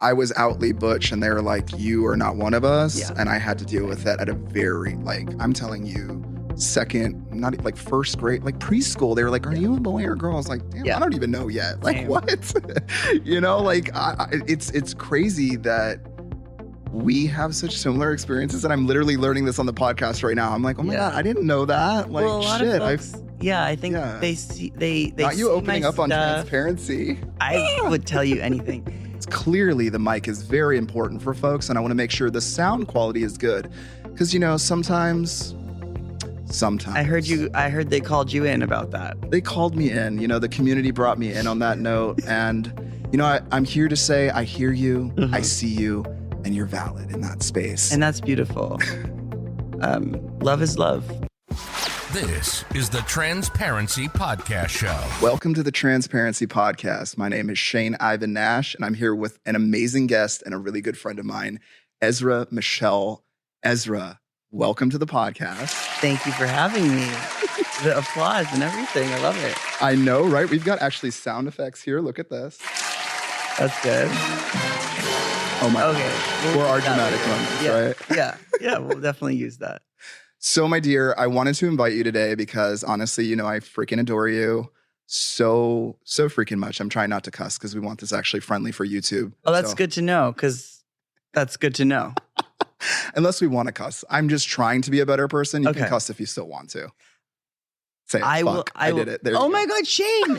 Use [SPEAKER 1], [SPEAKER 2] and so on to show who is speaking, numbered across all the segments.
[SPEAKER 1] I was outly butch and they were like, you are not one of us.
[SPEAKER 2] Yeah.
[SPEAKER 1] And I had to deal with that at a very, like, I'm telling you, not like first grade, like preschool. They were like, are you a boy or a girl? I was like, damn, I don't even know yet. Like,
[SPEAKER 2] Same.
[SPEAKER 1] what? You know, like it's crazy that we have such similar experiences. And I'm literally learning this on the podcast right now. I'm like, oh my God, I didn't know that. Like,
[SPEAKER 2] well, a lot
[SPEAKER 1] shit.
[SPEAKER 2] of folks, I think they see, they
[SPEAKER 1] not you
[SPEAKER 2] see
[SPEAKER 1] opening
[SPEAKER 2] my
[SPEAKER 1] up on
[SPEAKER 2] stuff.
[SPEAKER 1] transparency.
[SPEAKER 2] I would tell you anything.
[SPEAKER 1] Clearly the mic is very important for folks, and I want to make sure the sound quality is good, because sometimes I heard they called you in about that. They called me in, the community brought me in on that note, and I'm here to say I hear you, I see you, and you're valid in that space, and that's beautiful. Love is love.
[SPEAKER 3] This is the Transparency Podcast Show.
[SPEAKER 1] Welcome to the Transparency Podcast. My name is Shane Ivan Nash, and I'm here with an amazing guest and a really good friend of mine, Ezra Michel. Ezra, welcome to the podcast.
[SPEAKER 2] Thank you for having me. The applause and everything. I love it.
[SPEAKER 1] I know, right? We've got actually sound effects here. Look at this.
[SPEAKER 2] That's good.
[SPEAKER 1] Oh my God.
[SPEAKER 2] Okay.
[SPEAKER 1] For our dramatic moments, right?
[SPEAKER 2] Yeah, we'll definitely use that.
[SPEAKER 1] So, my dear, I wanted to invite you today because honestly, I freaking adore you so freaking much. I'm trying not to cuss because we want this actually friendly for YouTube.
[SPEAKER 2] Oh, that's good to know, because that's good to know.
[SPEAKER 1] Unless we want to cuss. I'm just trying to be a better person. You can cuss if you still want to. Say it. I did it. There
[SPEAKER 2] my God, Shane.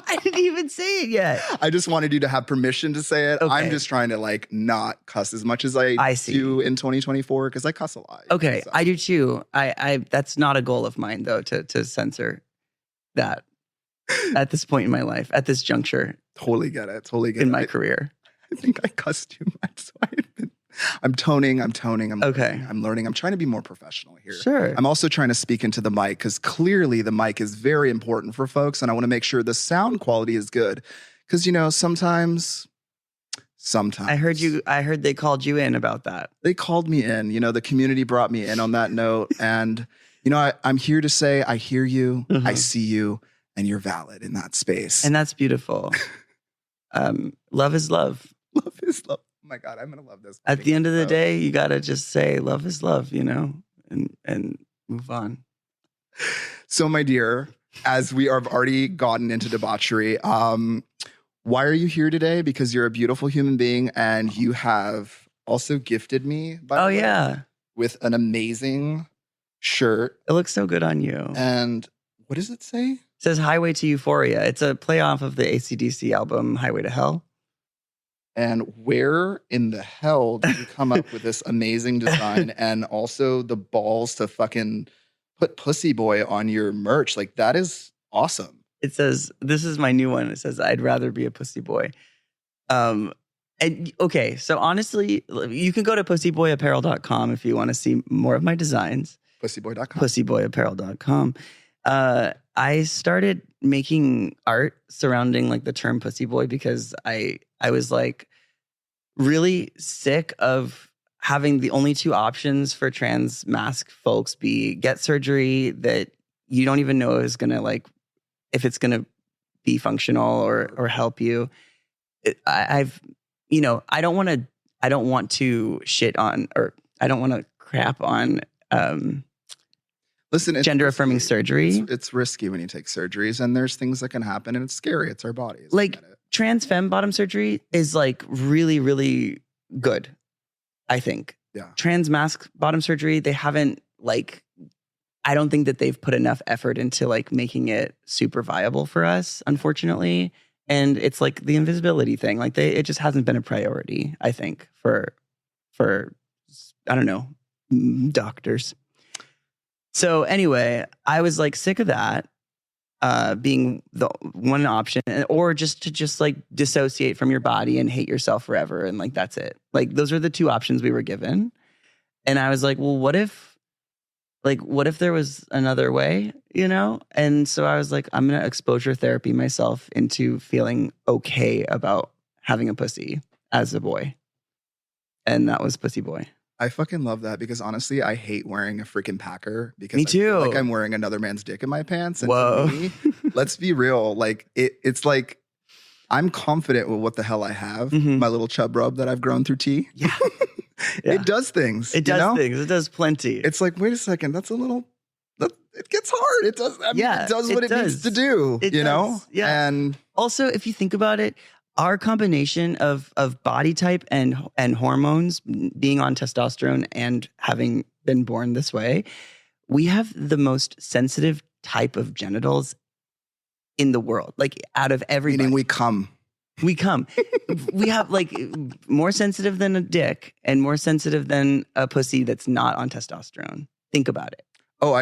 [SPEAKER 2] I didn't even say it yet.
[SPEAKER 1] I just wanted you to have permission to say it.
[SPEAKER 2] Okay.
[SPEAKER 1] I'm just trying to not cuss as much as I do in 2024 because I cuss a lot.
[SPEAKER 2] Okay, so. I do too. I that's not a goal of mine though to censor that at this point in my life, at this juncture.
[SPEAKER 1] Totally get it.
[SPEAKER 2] In my career.
[SPEAKER 1] I think I cussed too much, so I'm toning. I'm
[SPEAKER 2] okay.
[SPEAKER 1] I'm learning. I'm trying to be more professional here.
[SPEAKER 2] Sure.
[SPEAKER 1] I'm also trying to speak into the mic because clearly the mic is very important for folks, and I want to make sure the sound quality is good. Because sometimes. I heard they called you in about that. They called me in. The community brought me in on that note, and I'm here to say I hear you, I see you, and you're valid in that space, and that's beautiful. Love is love. Love is love. Oh my God, I'm going to love this. At the end of the day, you got to just say love is love, and move on. So, my dear, as we have already gotten into debauchery, why are you here today? Because you're a beautiful human being and you have also gifted me, by the way, with an amazing shirt. It looks so good on you. And what does it say? It says Highway to Euphoria. It's a play off of the AC/DC album Highway to Hell. And where in the hell did you come up with this amazing design and also the balls to fucking put Pussyboy on your merch? Like, that is awesome. It says, this is my new one. It says, I'd rather be a pussy boy. And okay, so honestly, you can go to pussyboyapparel.com if you want to see more of my designs. Pussyboy.com. Pussyboyapparel.com. I started making art surrounding the term pussy boy because I was really sick of having the only two options for trans masc folks be get surgery that you don't even know is going to if it's going to be functional or help you. I don't want to shit on, or I don't want to crap on, listen, gender-affirming surgery. It's risky when you take surgeries, and there's things that can happen, and it's scary. It's our bodies. Trans femme bottom surgery is really, really good, I think. Yeah. Trans masc bottom surgery, they haven't I don't think that they've put enough effort into making it super viable for us, unfortunately. And it's the invisibility thing. It just hasn't been a priority, I think, for I don't know, doctors. So anyway, I was sick of that being the one option, or just to dissociate from your body and hate yourself forever, and that's it. Those are the two options we were given, and I was well, what if there was another way, And so I was I'm gonna exposure therapy myself into feeling okay about having a pussy as a boy, and that was Pussy Boy. I fucking love that because honestly, I hate wearing a freaking packer because I feel I'm wearing another man's dick in my pants. And for me, let's be real, it's I'm confident with what the hell I have.
[SPEAKER 2] Mhm.
[SPEAKER 1] My little chub rub that I've grown through tea.
[SPEAKER 2] Yeah.
[SPEAKER 1] It does things.
[SPEAKER 2] It does things. It does plenty.
[SPEAKER 1] It's like, wait a second, that's a little. It gets hard. It does. I mean,
[SPEAKER 2] Yeah,
[SPEAKER 1] it does
[SPEAKER 2] it
[SPEAKER 1] what it needs
[SPEAKER 2] does.
[SPEAKER 1] to do.
[SPEAKER 2] It
[SPEAKER 1] you know.
[SPEAKER 2] does, yeah.
[SPEAKER 1] And
[SPEAKER 2] Also, if you think about it, our combination of body type and hormones, being on testosterone and having been born this way, we have the most sensitive type of genitals in the world. Like out of everybody.
[SPEAKER 1] meaning we come.
[SPEAKER 2] We come. We have like more sensitive than a dick and more sensitive than a pussy that's not on testosterone. Think about it.
[SPEAKER 1] Oh,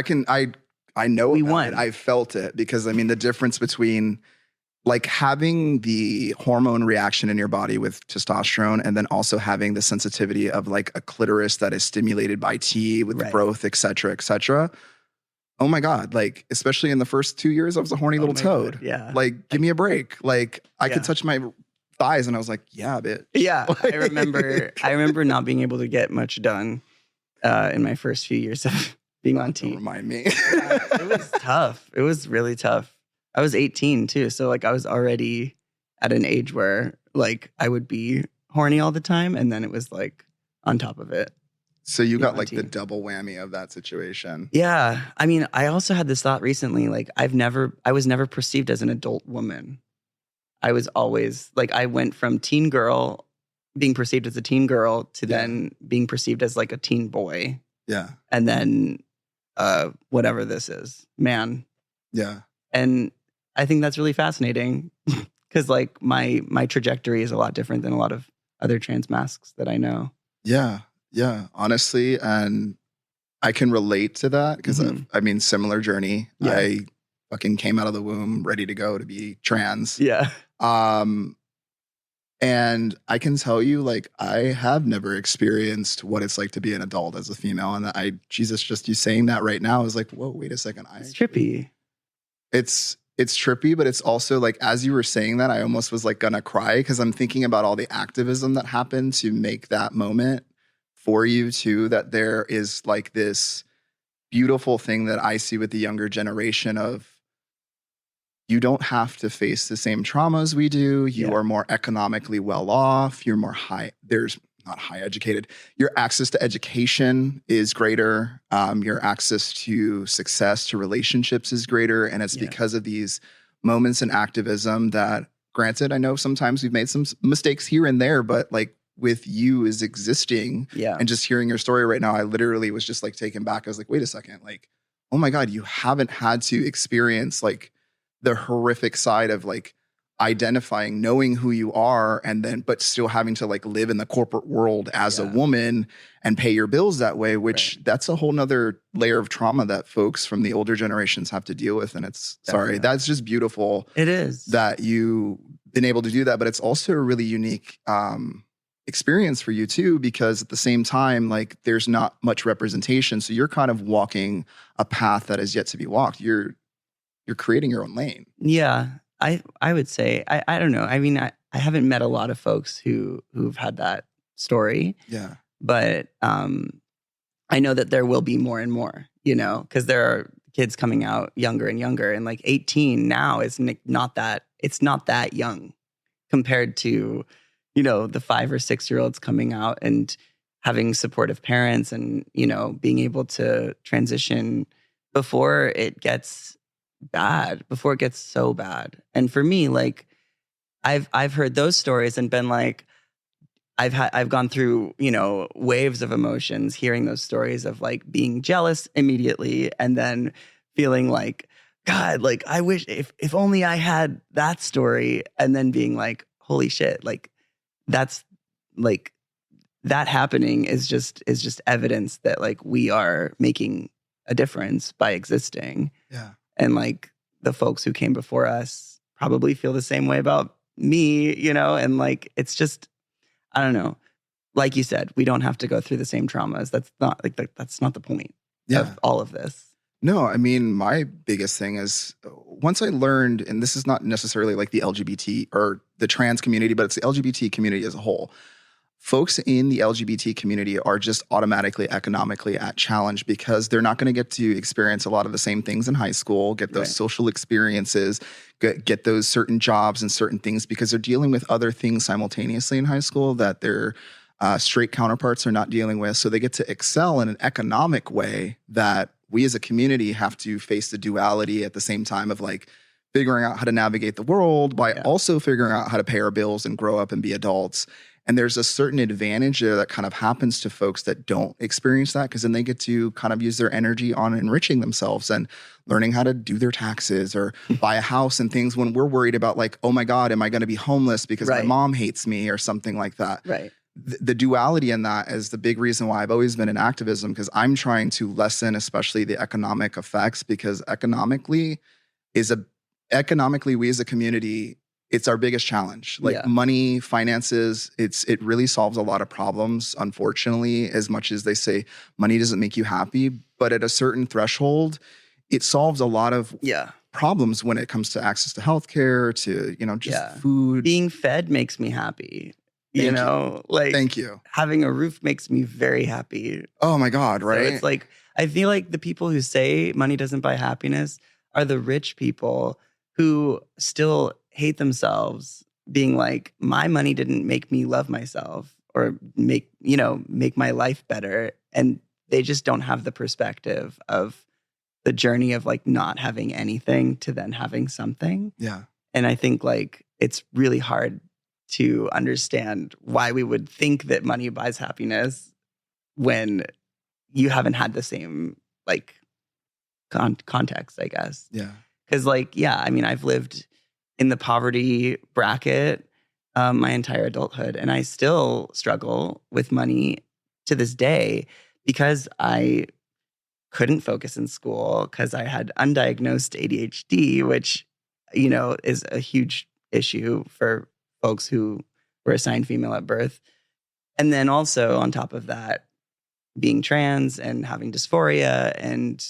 [SPEAKER 1] I know
[SPEAKER 2] We
[SPEAKER 1] about
[SPEAKER 2] won.
[SPEAKER 1] it. I felt it because I mean the difference between like having the hormone reaction in your body with testosterone and then also having the sensitivity of like a clitoris that is stimulated by T with the growth, et cetera, et cetera. Oh my God. Like, especially in the first 2 years, I was a horny little toad.
[SPEAKER 2] God, yeah.
[SPEAKER 1] Like, give me a break. Like I could touch my thighs and I was like, yeah, bitch.
[SPEAKER 2] Yeah. I remember not being able to get much done in my first few years of being on T.
[SPEAKER 1] Don't remind me.
[SPEAKER 2] Yeah, it was tough. It was really tough. I was 18 too. So like I was already at an age where like I would be horny all the time. And then it was like on top of it.
[SPEAKER 1] So you got like the double whammy of that situation.
[SPEAKER 2] Yeah. I mean, I also had this thought recently, like I was never perceived as an adult woman. I was always like, I went from teen girl, being perceived as a teen girl to then being perceived as like a teen boy.
[SPEAKER 1] Yeah.
[SPEAKER 2] And then whatever this is, man.
[SPEAKER 1] Yeah.
[SPEAKER 2] And I think that's really fascinating because like my trajectory is a lot different than a lot of other trans masks that I know.
[SPEAKER 1] Yeah. Yeah. Honestly. And I can relate to that because I mean, similar journey.
[SPEAKER 2] Yeah.
[SPEAKER 1] I fucking came out of the womb ready to go to be trans.
[SPEAKER 2] Yeah.
[SPEAKER 1] And I can tell you, like, I have never experienced what it's like to be an adult as a female. And Jesus, just you saying that right now is like, whoa, wait a second.
[SPEAKER 2] It's trippy.
[SPEAKER 1] It's trippy, but it's also like, as you were saying that, I almost was like gonna cry because I'm thinking about all the activism that happened to make that moment for you too, that there is like this beautiful thing that I see with the younger generation of you don't have to face the same traumas we do. You are more economically well off. You're more not high educated. Your access to education is greater. Your access to success, to relationships is greater. And it's because of these moments in activism that, granted, I know sometimes we've made some mistakes here and there, but like with you as existing and just hearing your story right now, I literally was just like taken back. I was like, wait a second, like, oh my God, you haven't had to experience like the horrific side of like identifying, knowing who you are, and then, but still having to like live in the corporate world as a woman and pay your bills that way, which that's a whole nother layer of trauma that folks from the older generations have to deal with. And it's that's just beautiful.
[SPEAKER 2] It is
[SPEAKER 1] that you've been able to do that, but it's also a really unique, experience for you too, because at the same time, like there's not much representation. So you're kind of walking a path that is yet to be walked. You're creating your own lane. Yeah.
[SPEAKER 2] I would say, I don't know. I mean, I haven't met a lot of folks who've had that story.
[SPEAKER 1] Yeah.
[SPEAKER 2] But I know that there will be more and more, you know, because there are kids coming out younger and younger. And like 18 now is not that, it's not that young compared to, you know, the 5 or 6 year olds coming out and having supportive parents and, you know, being able to transition before it gets bad, before it gets so bad. And for me, like I've heard those stories and been like, I've gone through, you know, waves of emotions hearing those stories of like being jealous immediately and then feeling like, God, like I wish if only I had that story, and then being like, holy shit, like that's like that happening is just evidence that like we are making a difference by existing.
[SPEAKER 1] Yeah.
[SPEAKER 2] And like the folks who came before us probably feel the same way about me, you know, and like it's just, I don't know. Like you said, we don't have to go through the same traumas. That's not like that's not the point of all of this.
[SPEAKER 1] No, I mean, my biggest thing is once I learned, and this is not necessarily like the LGBT or the trans community, but it's the LGBT community as a whole. folks in the LGBT community are just automatically economically at challenge because they're not going to get to experience a lot of the same things in high school, get those social experiences, get those certain jobs and certain things because they're dealing with other things simultaneously in high school that their straight counterparts are not dealing with. So they get to excel in an economic way that we as a community have to face the duality at the same time of like figuring out how to navigate the world by also figuring out how to pay our bills and grow up and be adults. And there's a certain advantage there that kind of happens to folks that don't experience that because then they get to kind of use their energy on enriching themselves and learning how to do their taxes or buy a house and things when we're worried about like, oh my God, am I going to be homeless because my mom hates me or something like that.
[SPEAKER 2] Right.
[SPEAKER 1] The duality in that is the big reason why I've always been in activism because I'm trying to lessen especially the economic effects because economically we as a community, it's our biggest challenge. Like money, finances, it really solves a lot of problems, unfortunately, as much as they say money doesn't make you happy. But at a certain threshold, it solves a lot of problems when it comes to access to healthcare, to, just food.
[SPEAKER 2] Being fed makes me happy.
[SPEAKER 1] Thank you.
[SPEAKER 2] Having a roof makes me very happy.
[SPEAKER 1] Oh my God, right?
[SPEAKER 2] So it's like, I feel like the people who say money doesn't buy happiness are the rich people who still hate themselves, being like, my money didn't make me love myself or make my life better. And they just don't have the perspective of the journey of like not having anything to then having something.
[SPEAKER 1] Yeah.
[SPEAKER 2] And I think like it's really hard to understand why we would think that money buys happiness when you haven't had the same like context, I guess.
[SPEAKER 1] Yeah.
[SPEAKER 2] Because I've lived in the poverty bracket my entire adulthood, and I still struggle with money to this day because I couldn't focus in school because I had undiagnosed ADHD, which, is a huge issue for folks who were assigned female at birth. And then also on top of that, being trans and having dysphoria and,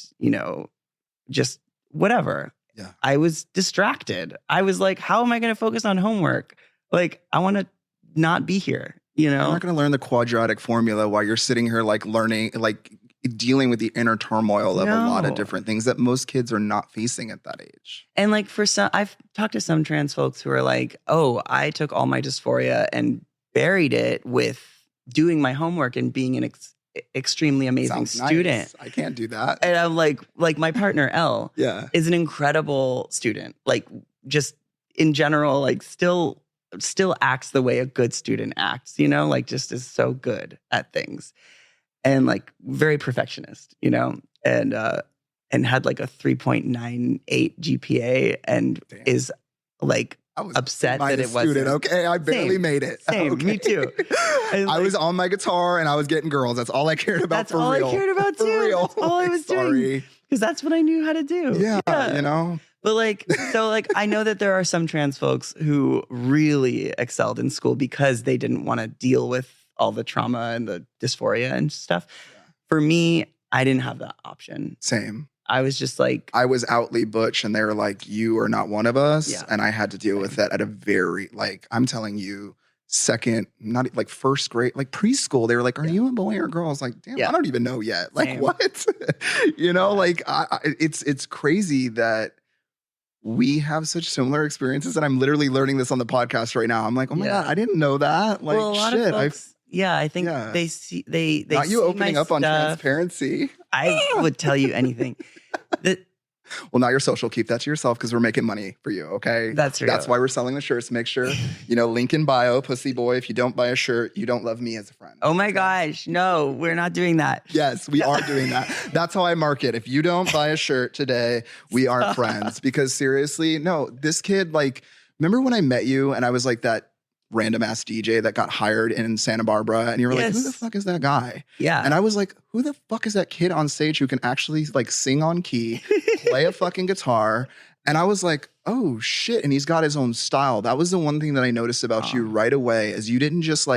[SPEAKER 2] just whatever.
[SPEAKER 1] Yeah.
[SPEAKER 2] I was distracted. I was like, how am I going to focus on homework? Like, I want to not be here, You're
[SPEAKER 1] not going to learn the quadratic formula while you're sitting here like learning, like dealing with the inner turmoil of a lot of different things that most kids are not facing at that age.
[SPEAKER 2] And like for some, I've talked to some trans folks who are like, oh, I took all my dysphoria and buried it with doing my homework and being an extremely amazing student.
[SPEAKER 1] Nice. I can't do that.
[SPEAKER 2] And I'm like my partner, Elle,
[SPEAKER 1] is
[SPEAKER 2] an incredible student. Like just in general, like still acts the way a good student acts, like just is so good at things. And like very perfectionist, and had like a 3.98 GPA and is like upset that it wasn't.
[SPEAKER 1] Okay, I barely made it.
[SPEAKER 2] Same,
[SPEAKER 1] okay.
[SPEAKER 2] Me too.
[SPEAKER 1] I was on my guitar and I was getting girls. That's all I cared about.
[SPEAKER 2] That's all I cared about too.
[SPEAKER 1] For real.
[SPEAKER 2] That's all I was doing. Because that's what I knew how to do.
[SPEAKER 1] Yeah.
[SPEAKER 2] But I know that there are some trans folks who really excelled in school because they didn't want to deal with all the trauma and the dysphoria and stuff. Yeah. For me, I didn't have that option.
[SPEAKER 1] Same.
[SPEAKER 2] I was just like...
[SPEAKER 1] I was outly butch and they were like, you are not one of us. Yeah. And I had to deal with that at a very, I'm telling you, second, not like first grade, like preschool. They were like, are you a boy or a girl? I was like, damn, I don't even know yet. Like, what? It's crazy that we have such similar experiences. And I'm literally learning this on the podcast right now. I'm like, oh my God, I didn't know that. Like,
[SPEAKER 2] well, a lot of folks, I think they see, they
[SPEAKER 1] not you
[SPEAKER 2] see
[SPEAKER 1] opening up
[SPEAKER 2] stuff.
[SPEAKER 1] On transparency.
[SPEAKER 2] I would tell you anything.
[SPEAKER 1] Well, not your social. Keep that to yourself because we're making money for you, okay?
[SPEAKER 2] That's true.
[SPEAKER 1] That's why we're selling the shirts. Make sure, link in bio, Pussyboy. If you don't buy a shirt, you don't love me as a friend.
[SPEAKER 2] Oh my gosh. No, we're not doing that.
[SPEAKER 1] Yes, we are doing that. That's how I market. If you don't buy a shirt today, we aren't friends. Because seriously, no, this kid, remember when I met you and I was like that random ass DJ that got hired in Santa Barbara and you were like, who the fuck is that guy?
[SPEAKER 2] Yeah.
[SPEAKER 1] And I was like, who the fuck is that kid on stage who can actually sing on key, play a fucking guitar? And I was like, oh shit. And he's got his own style. That was the one thing that I noticed about you right away is you didn't just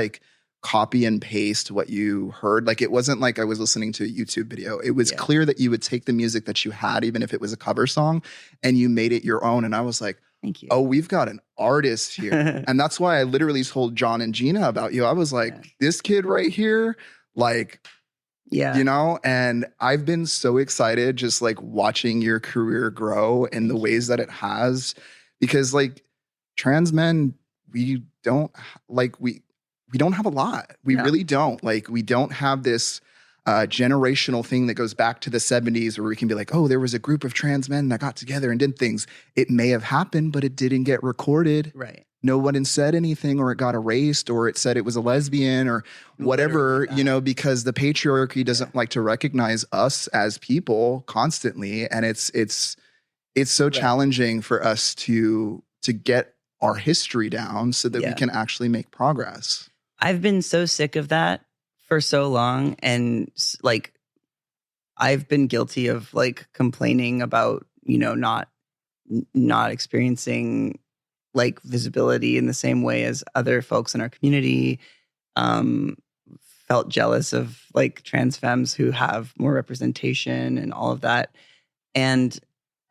[SPEAKER 1] copy and paste what you heard. It wasn't like I was listening to a YouTube video. It was clear that you would take the music that you had, even if it was a cover song, and you made it your own. And I was like,
[SPEAKER 2] Thank you.
[SPEAKER 1] Oh, we've got an artist here. And that's why I literally told John and Gina about you. I was like, this kid right here, like, you know, and I've been so excited just like watching your career grow in the ways that it has, because like trans men, we don't have a lot. We really don't. Like, we don't have this generational thing that goes back to the 70s where we can be like, oh, there was a group of trans men that got together and did things. It may have happened, but it didn't get recorded.
[SPEAKER 2] Right.
[SPEAKER 1] No one said anything, or it got erased, or it said it was a lesbian or whatever, you know, because the patriarchy doesn't like to recognize us as people constantly. And it's so challenging for us to get our history down so that we can actually make progress.
[SPEAKER 2] I've been so sick of that for so long. And like, I've been guilty of like complaining about, you know, not experiencing like visibility in the same way as other folks in our community. Felt jealous of like trans femmes who have more representation and all of that. And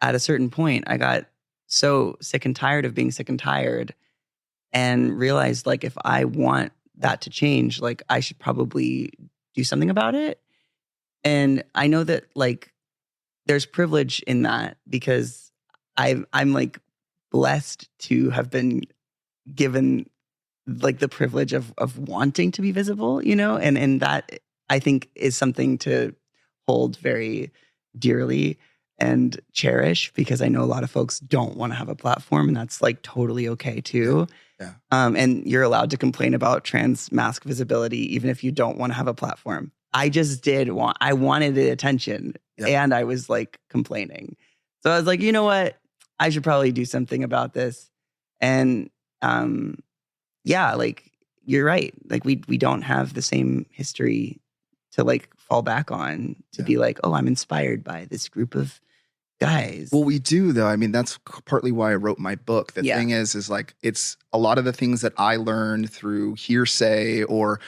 [SPEAKER 2] at a certain point, I got so sick and tired of being sick and tired, and realized like, if I want that to change, like I should probably do something about it. And I know that like there's privilege in that, because I'm like blessed to have been given like the privilege of wanting to be visible, you know, and that I think is something to hold very dearly and cherish, because I know a lot of folks don't want to have a platform, and that's like totally okay too.
[SPEAKER 1] Yeah.
[SPEAKER 2] And you're allowed to complain about trans mask visibility even if you don't want to have a platform. I just I wanted the attention, and I was like complaining. So I was like, you know what? I should probably do something about this. And like you're right. Like we don't have the same history to like fall back on to be like, oh, I'm inspired by this group of guys.
[SPEAKER 1] Well, we do though. I mean, that's partly why I wrote my book. The thing is like, it's a lot of the things that I learned through hearsay or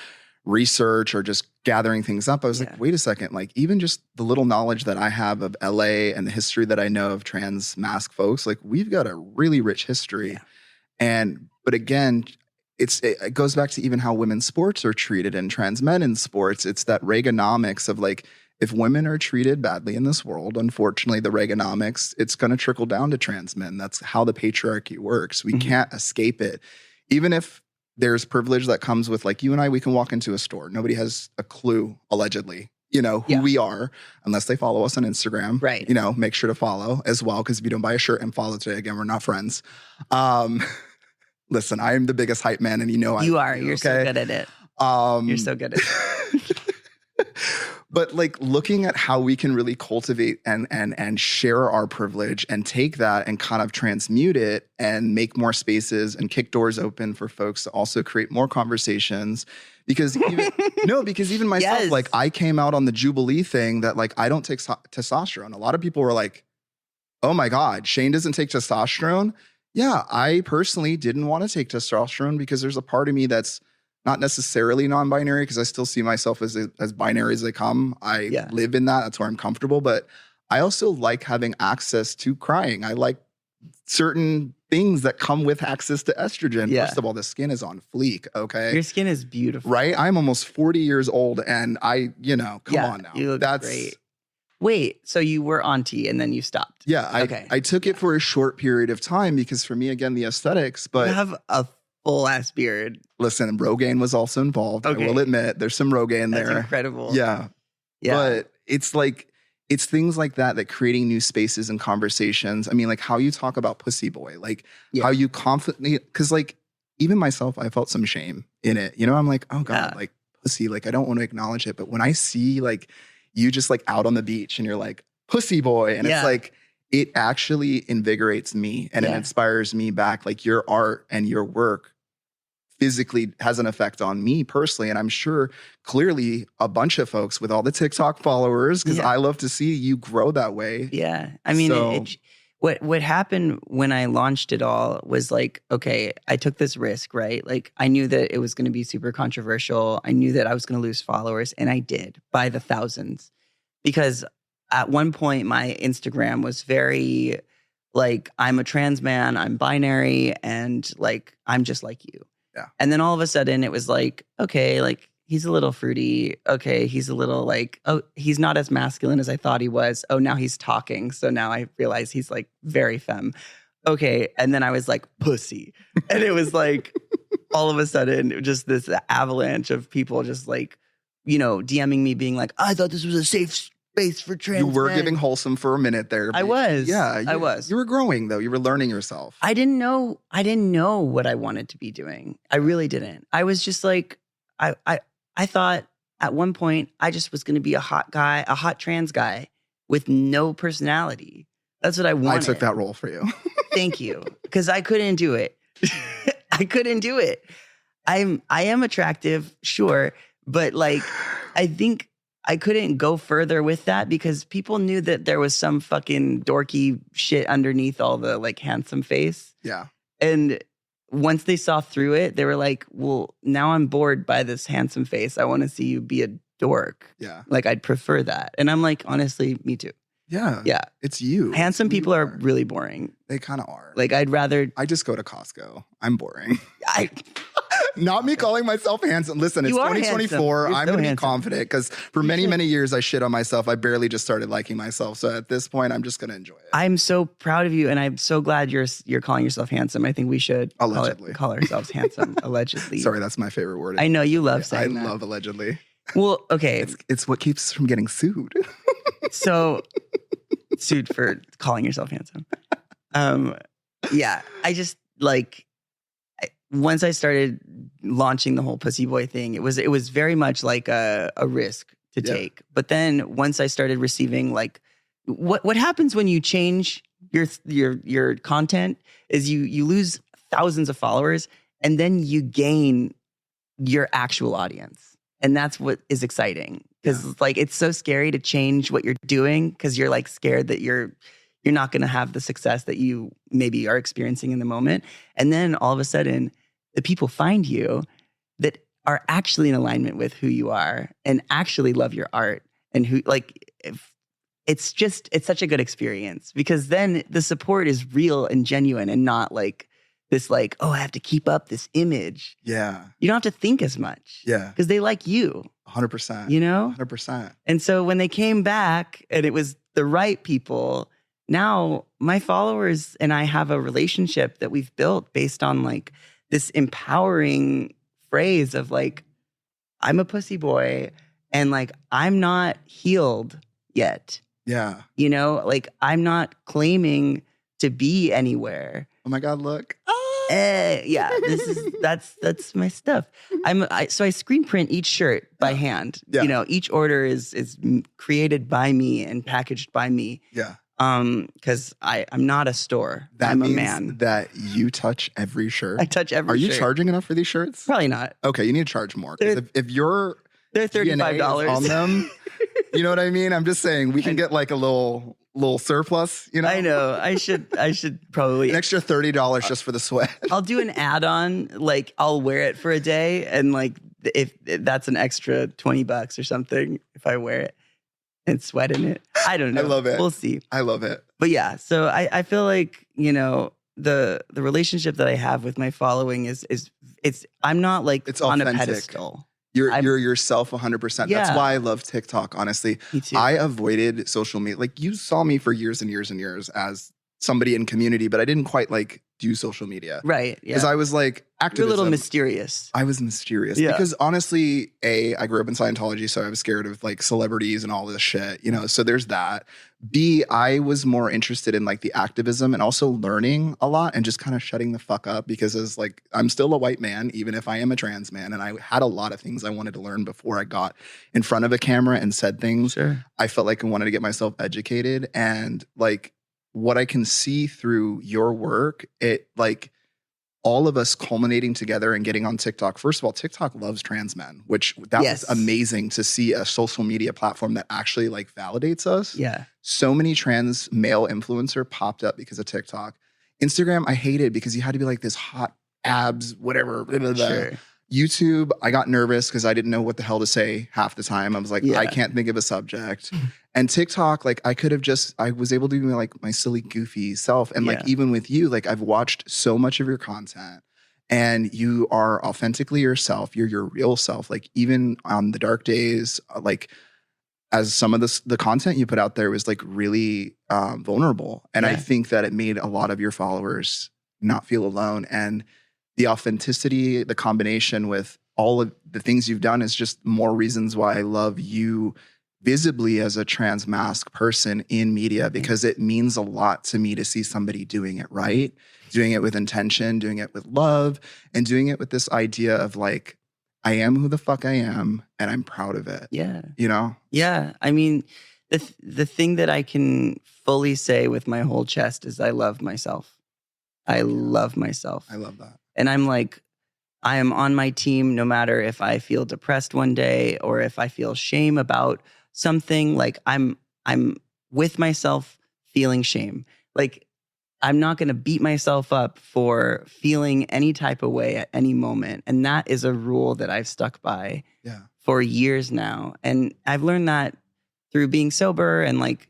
[SPEAKER 1] research or just gathering things up. I was like, wait a second, like even just the little knowledge that I have of LA and the history that I know of trans mask folks, like we've got a really rich history. But again, it goes back to even how women's sports are treated and trans men in sports. It's that Reaganomics of like, if women are treated badly in this world, unfortunately, the Reaganomics, it's going to trickle down to trans men. That's how the patriarchy works. We can't escape it. Even if there's privilege that comes with like you and I, we can walk into a store. Nobody has a clue, allegedly, you know, who we are, unless they follow us on Instagram.
[SPEAKER 2] Right.
[SPEAKER 1] You know, make sure to follow as well, because if you don't buy a shirt and follow today, again, we're not friends. Listen, I am the biggest hype man, and you know
[SPEAKER 2] you are. You're so good at it. You're so good at it.
[SPEAKER 1] But like looking at how we can really cultivate and share our privilege and take that and kind of transmute it and make more spaces and kick doors open for folks to also create more conversations. Because even myself, like I came out on the Jubilee thing that like I don't take testosterone. A lot of people were like, oh my God, Shane doesn't take testosterone. Yeah, I personally didn't want to take testosterone because there's a part of me that's not necessarily non-binary, because I still see myself as binary as they come. I live in that. That's where I'm comfortable. But I also like having access to crying. I like certain things that come with access to estrogen. First of all, the skin is on fleek, okay?
[SPEAKER 2] Your skin is beautiful.
[SPEAKER 1] Right? I'm almost 40 years old, and come on now.
[SPEAKER 2] You look great. Wait, so you were auntie and then you stopped?
[SPEAKER 1] Yeah, I took it for a short period of time because for me, again, the aesthetics. But
[SPEAKER 2] you have a full ass beard.
[SPEAKER 1] Listen, Rogaine was also involved. Okay. I will admit, there's some Rogaine there.
[SPEAKER 2] That's incredible.
[SPEAKER 1] Yeah. But it's like, it's things like that creating new spaces and conversations. I mean, like how you talk about Pussyboy, like how you confidently, because like even myself, I felt some shame in it. You know, I'm like, oh God, like pussy, like I don't want to acknowledge it. But when I see like you just like out on the beach and you're like Pussyboy, and it's like, it actually invigorates me and it inspires me back. Like your art and your work physically has an effect on me personally. And I'm sure clearly a bunch of folks with all the TikTok followers, because I love to see you grow that way.
[SPEAKER 2] Yeah. I mean, what happened when I launched it all was like, okay, I took this risk, right? Like I knew that it was going to be super controversial. I knew that I was going to lose followers, and I did by the thousands, because at one point my Instagram was very like, I'm a trans man, I'm binary, and like, I'm just like you.
[SPEAKER 1] Yeah.
[SPEAKER 2] And then all of a sudden it was like, okay, like, he's a little fruity. Okay, he's a little like, oh, he's not as masculine as I thought he was. Oh, now he's talking. So now I realize he's like very femme. Okay. And then I was like, pussy. And it was like, all of a sudden, just this avalanche of people just like, you know, DMing me being like, I thought this was a safe space for trans
[SPEAKER 1] You were
[SPEAKER 2] men.
[SPEAKER 1] giving wholesome for a minute there.
[SPEAKER 2] I was.
[SPEAKER 1] Yeah.
[SPEAKER 2] I was.
[SPEAKER 1] You were growing though. You were learning yourself.
[SPEAKER 2] I didn't know what I wanted to be doing. I really didn't. I was just like, I thought at one point I just was going to be a hot guy, a hot trans guy with no personality. That's what I wanted.
[SPEAKER 1] I took that role for you.
[SPEAKER 2] Thank you. Because I couldn't do it. I couldn't do it. I am attractive, sure. But like, I think I couldn't go further with that because people knew that there was some fucking dorky shit underneath all the like handsome face.
[SPEAKER 1] Yeah.
[SPEAKER 2] And once they saw through it, they were like, well, now I'm bored by this handsome face. I want to see you be a dork.
[SPEAKER 1] Yeah.
[SPEAKER 2] Like, I'd prefer that. And I'm like, honestly, me too.
[SPEAKER 1] Yeah.
[SPEAKER 2] Yeah.
[SPEAKER 1] It's you.
[SPEAKER 2] Handsome people are really boring.
[SPEAKER 1] They kind of are.
[SPEAKER 2] Like, I'd rather.
[SPEAKER 1] I just go to Costco. I'm boring. Not me calling myself handsome. Listen, it's 2024. I'm going to be confident because for many, many years I shit on myself. I barely just started liking myself. So at this point, I'm just going to enjoy it.
[SPEAKER 2] I'm so proud of you. And I'm so glad you're calling yourself handsome. I think we should call ourselves handsome. Allegedly.
[SPEAKER 1] Sorry, that's my favorite word.
[SPEAKER 2] I know you love saying that.
[SPEAKER 1] I love allegedly.
[SPEAKER 2] Well, okay.
[SPEAKER 1] It's what keeps us from getting sued.
[SPEAKER 2] So sued for calling yourself handsome. Yeah, I just like once I started launching the whole Pussyboy thing, it was very much like a risk to take. But then once I started receiving like what happens when you change your content is you lose thousands of followers and then you gain your actual audience. And that's what is exciting because like it's so scary to change what you're doing because you're like scared that you're not going to have the success that you maybe are experiencing in the moment. And then all of a sudden, the people find you that are actually in alignment with who you are and actually love your art and who like it's such a good experience because then the support is real and genuine and not like this like, oh, I have to keep up this image.
[SPEAKER 1] Yeah.
[SPEAKER 2] You don't have to think as much.
[SPEAKER 1] Yeah.
[SPEAKER 2] Because they like you.
[SPEAKER 1] 100%.
[SPEAKER 2] You know?
[SPEAKER 1] 100%.
[SPEAKER 2] And so when they came back and it was the right people, now my followers and I have a relationship that we've built based on like this empowering phrase of like, I'm a pussy boy and like, I'm not healed yet.
[SPEAKER 1] Yeah.
[SPEAKER 2] You know, like I'm not claiming to be anywhere.
[SPEAKER 1] Oh my God, look.
[SPEAKER 2] Yeah, that's my stuff. So I screen print each shirt by hand.
[SPEAKER 1] Yeah.
[SPEAKER 2] You know, each order is created by me and packaged by me.
[SPEAKER 1] Yeah.
[SPEAKER 2] Because I'm not a store.
[SPEAKER 1] That
[SPEAKER 2] I'm
[SPEAKER 1] means
[SPEAKER 2] a man.
[SPEAKER 1] that you touch every shirt.
[SPEAKER 2] I touch every
[SPEAKER 1] Are you
[SPEAKER 2] shirt.
[SPEAKER 1] charging enough for these shirts?
[SPEAKER 2] Probably not.
[SPEAKER 1] Okay, you need to charge more. Because if you're
[SPEAKER 2] they're $35
[SPEAKER 1] on them, you know what I mean? I'm just saying we can get like a little surplus, you know?
[SPEAKER 2] I know. I should probably
[SPEAKER 1] an extra $30 just for the sweat.
[SPEAKER 2] I'll do an add-on, like I'll wear it for a day and like if that's an extra $20 or something if I wear it and sweat in it. I don't know.
[SPEAKER 1] I love it.
[SPEAKER 2] We'll see.
[SPEAKER 1] I love it.
[SPEAKER 2] But yeah, so I feel like, you know, the relationship that I have with my following is I'm not like
[SPEAKER 1] it's
[SPEAKER 2] on
[SPEAKER 1] authentic.
[SPEAKER 2] a pedestal.
[SPEAKER 1] You're yourself 100%.
[SPEAKER 2] Yeah.
[SPEAKER 1] That's why I love TikTok, honestly.
[SPEAKER 2] Me too.
[SPEAKER 1] I avoided social media. Like you saw me for years and years and years as somebody in community, but I didn't quite like do social media.
[SPEAKER 2] Right. Yeah.
[SPEAKER 1] Because I was like activism.
[SPEAKER 2] You're a little mysterious.
[SPEAKER 1] I was mysterious.
[SPEAKER 2] Yeah.
[SPEAKER 1] Because honestly, I grew up in Scientology, so I was scared of like celebrities and all this shit, you know, so there's that. B, I was more interested in like the activism and also learning a lot and just kind of shutting the fuck up because as like, I'm still a white man, even if I am a trans man. And I had a lot of things I wanted to learn before I got in front of a camera and said things.
[SPEAKER 2] Sure.
[SPEAKER 1] I felt like I wanted to get myself educated and like what I can see through your work, it like all of us culminating together and getting on TikTok. First of all, TikTok loves trans men, which that was amazing to see a social media platform that actually like validates us.
[SPEAKER 2] Yeah.
[SPEAKER 1] So many trans male influencer popped up because of TikTok. Instagram, I hated because you had to be like this hot abs, whatever. Blah, blah, blah.
[SPEAKER 2] Sure.
[SPEAKER 1] YouTube, I got nervous because I didn't know what the hell to say half the time. I was like, I can't think of a subject. And TikTok, like I was able to be like my silly, goofy self. And like, even with you, like I've watched so much of your content and you are authentically yourself. You're your real self. Like even on the dark days, like as some of the content you put out there was like really vulnerable. And I think that it made a lot of your followers not feel alone. And the authenticity, the combination with all of the things you've done is just more reasons why I love you visibly as a trans masc person in media, because it means a lot to me to see somebody doing it right, doing it with intention, doing it with love, and doing it with this idea of like, I am who the fuck I am, and I'm proud of it.
[SPEAKER 2] Yeah.
[SPEAKER 1] You know?
[SPEAKER 2] Yeah. I mean, the thing that I can fully say with my whole chest is I love myself. I love myself.
[SPEAKER 1] I love that.
[SPEAKER 2] And I'm like, I am on my team no matter if I feel depressed one day or if I feel shame about something. Like I'm with myself feeling shame. Like I'm not going to beat myself up for feeling any type of way at any moment. And that is a rule that I've stuck by for years now. And I've learned that through being sober, and like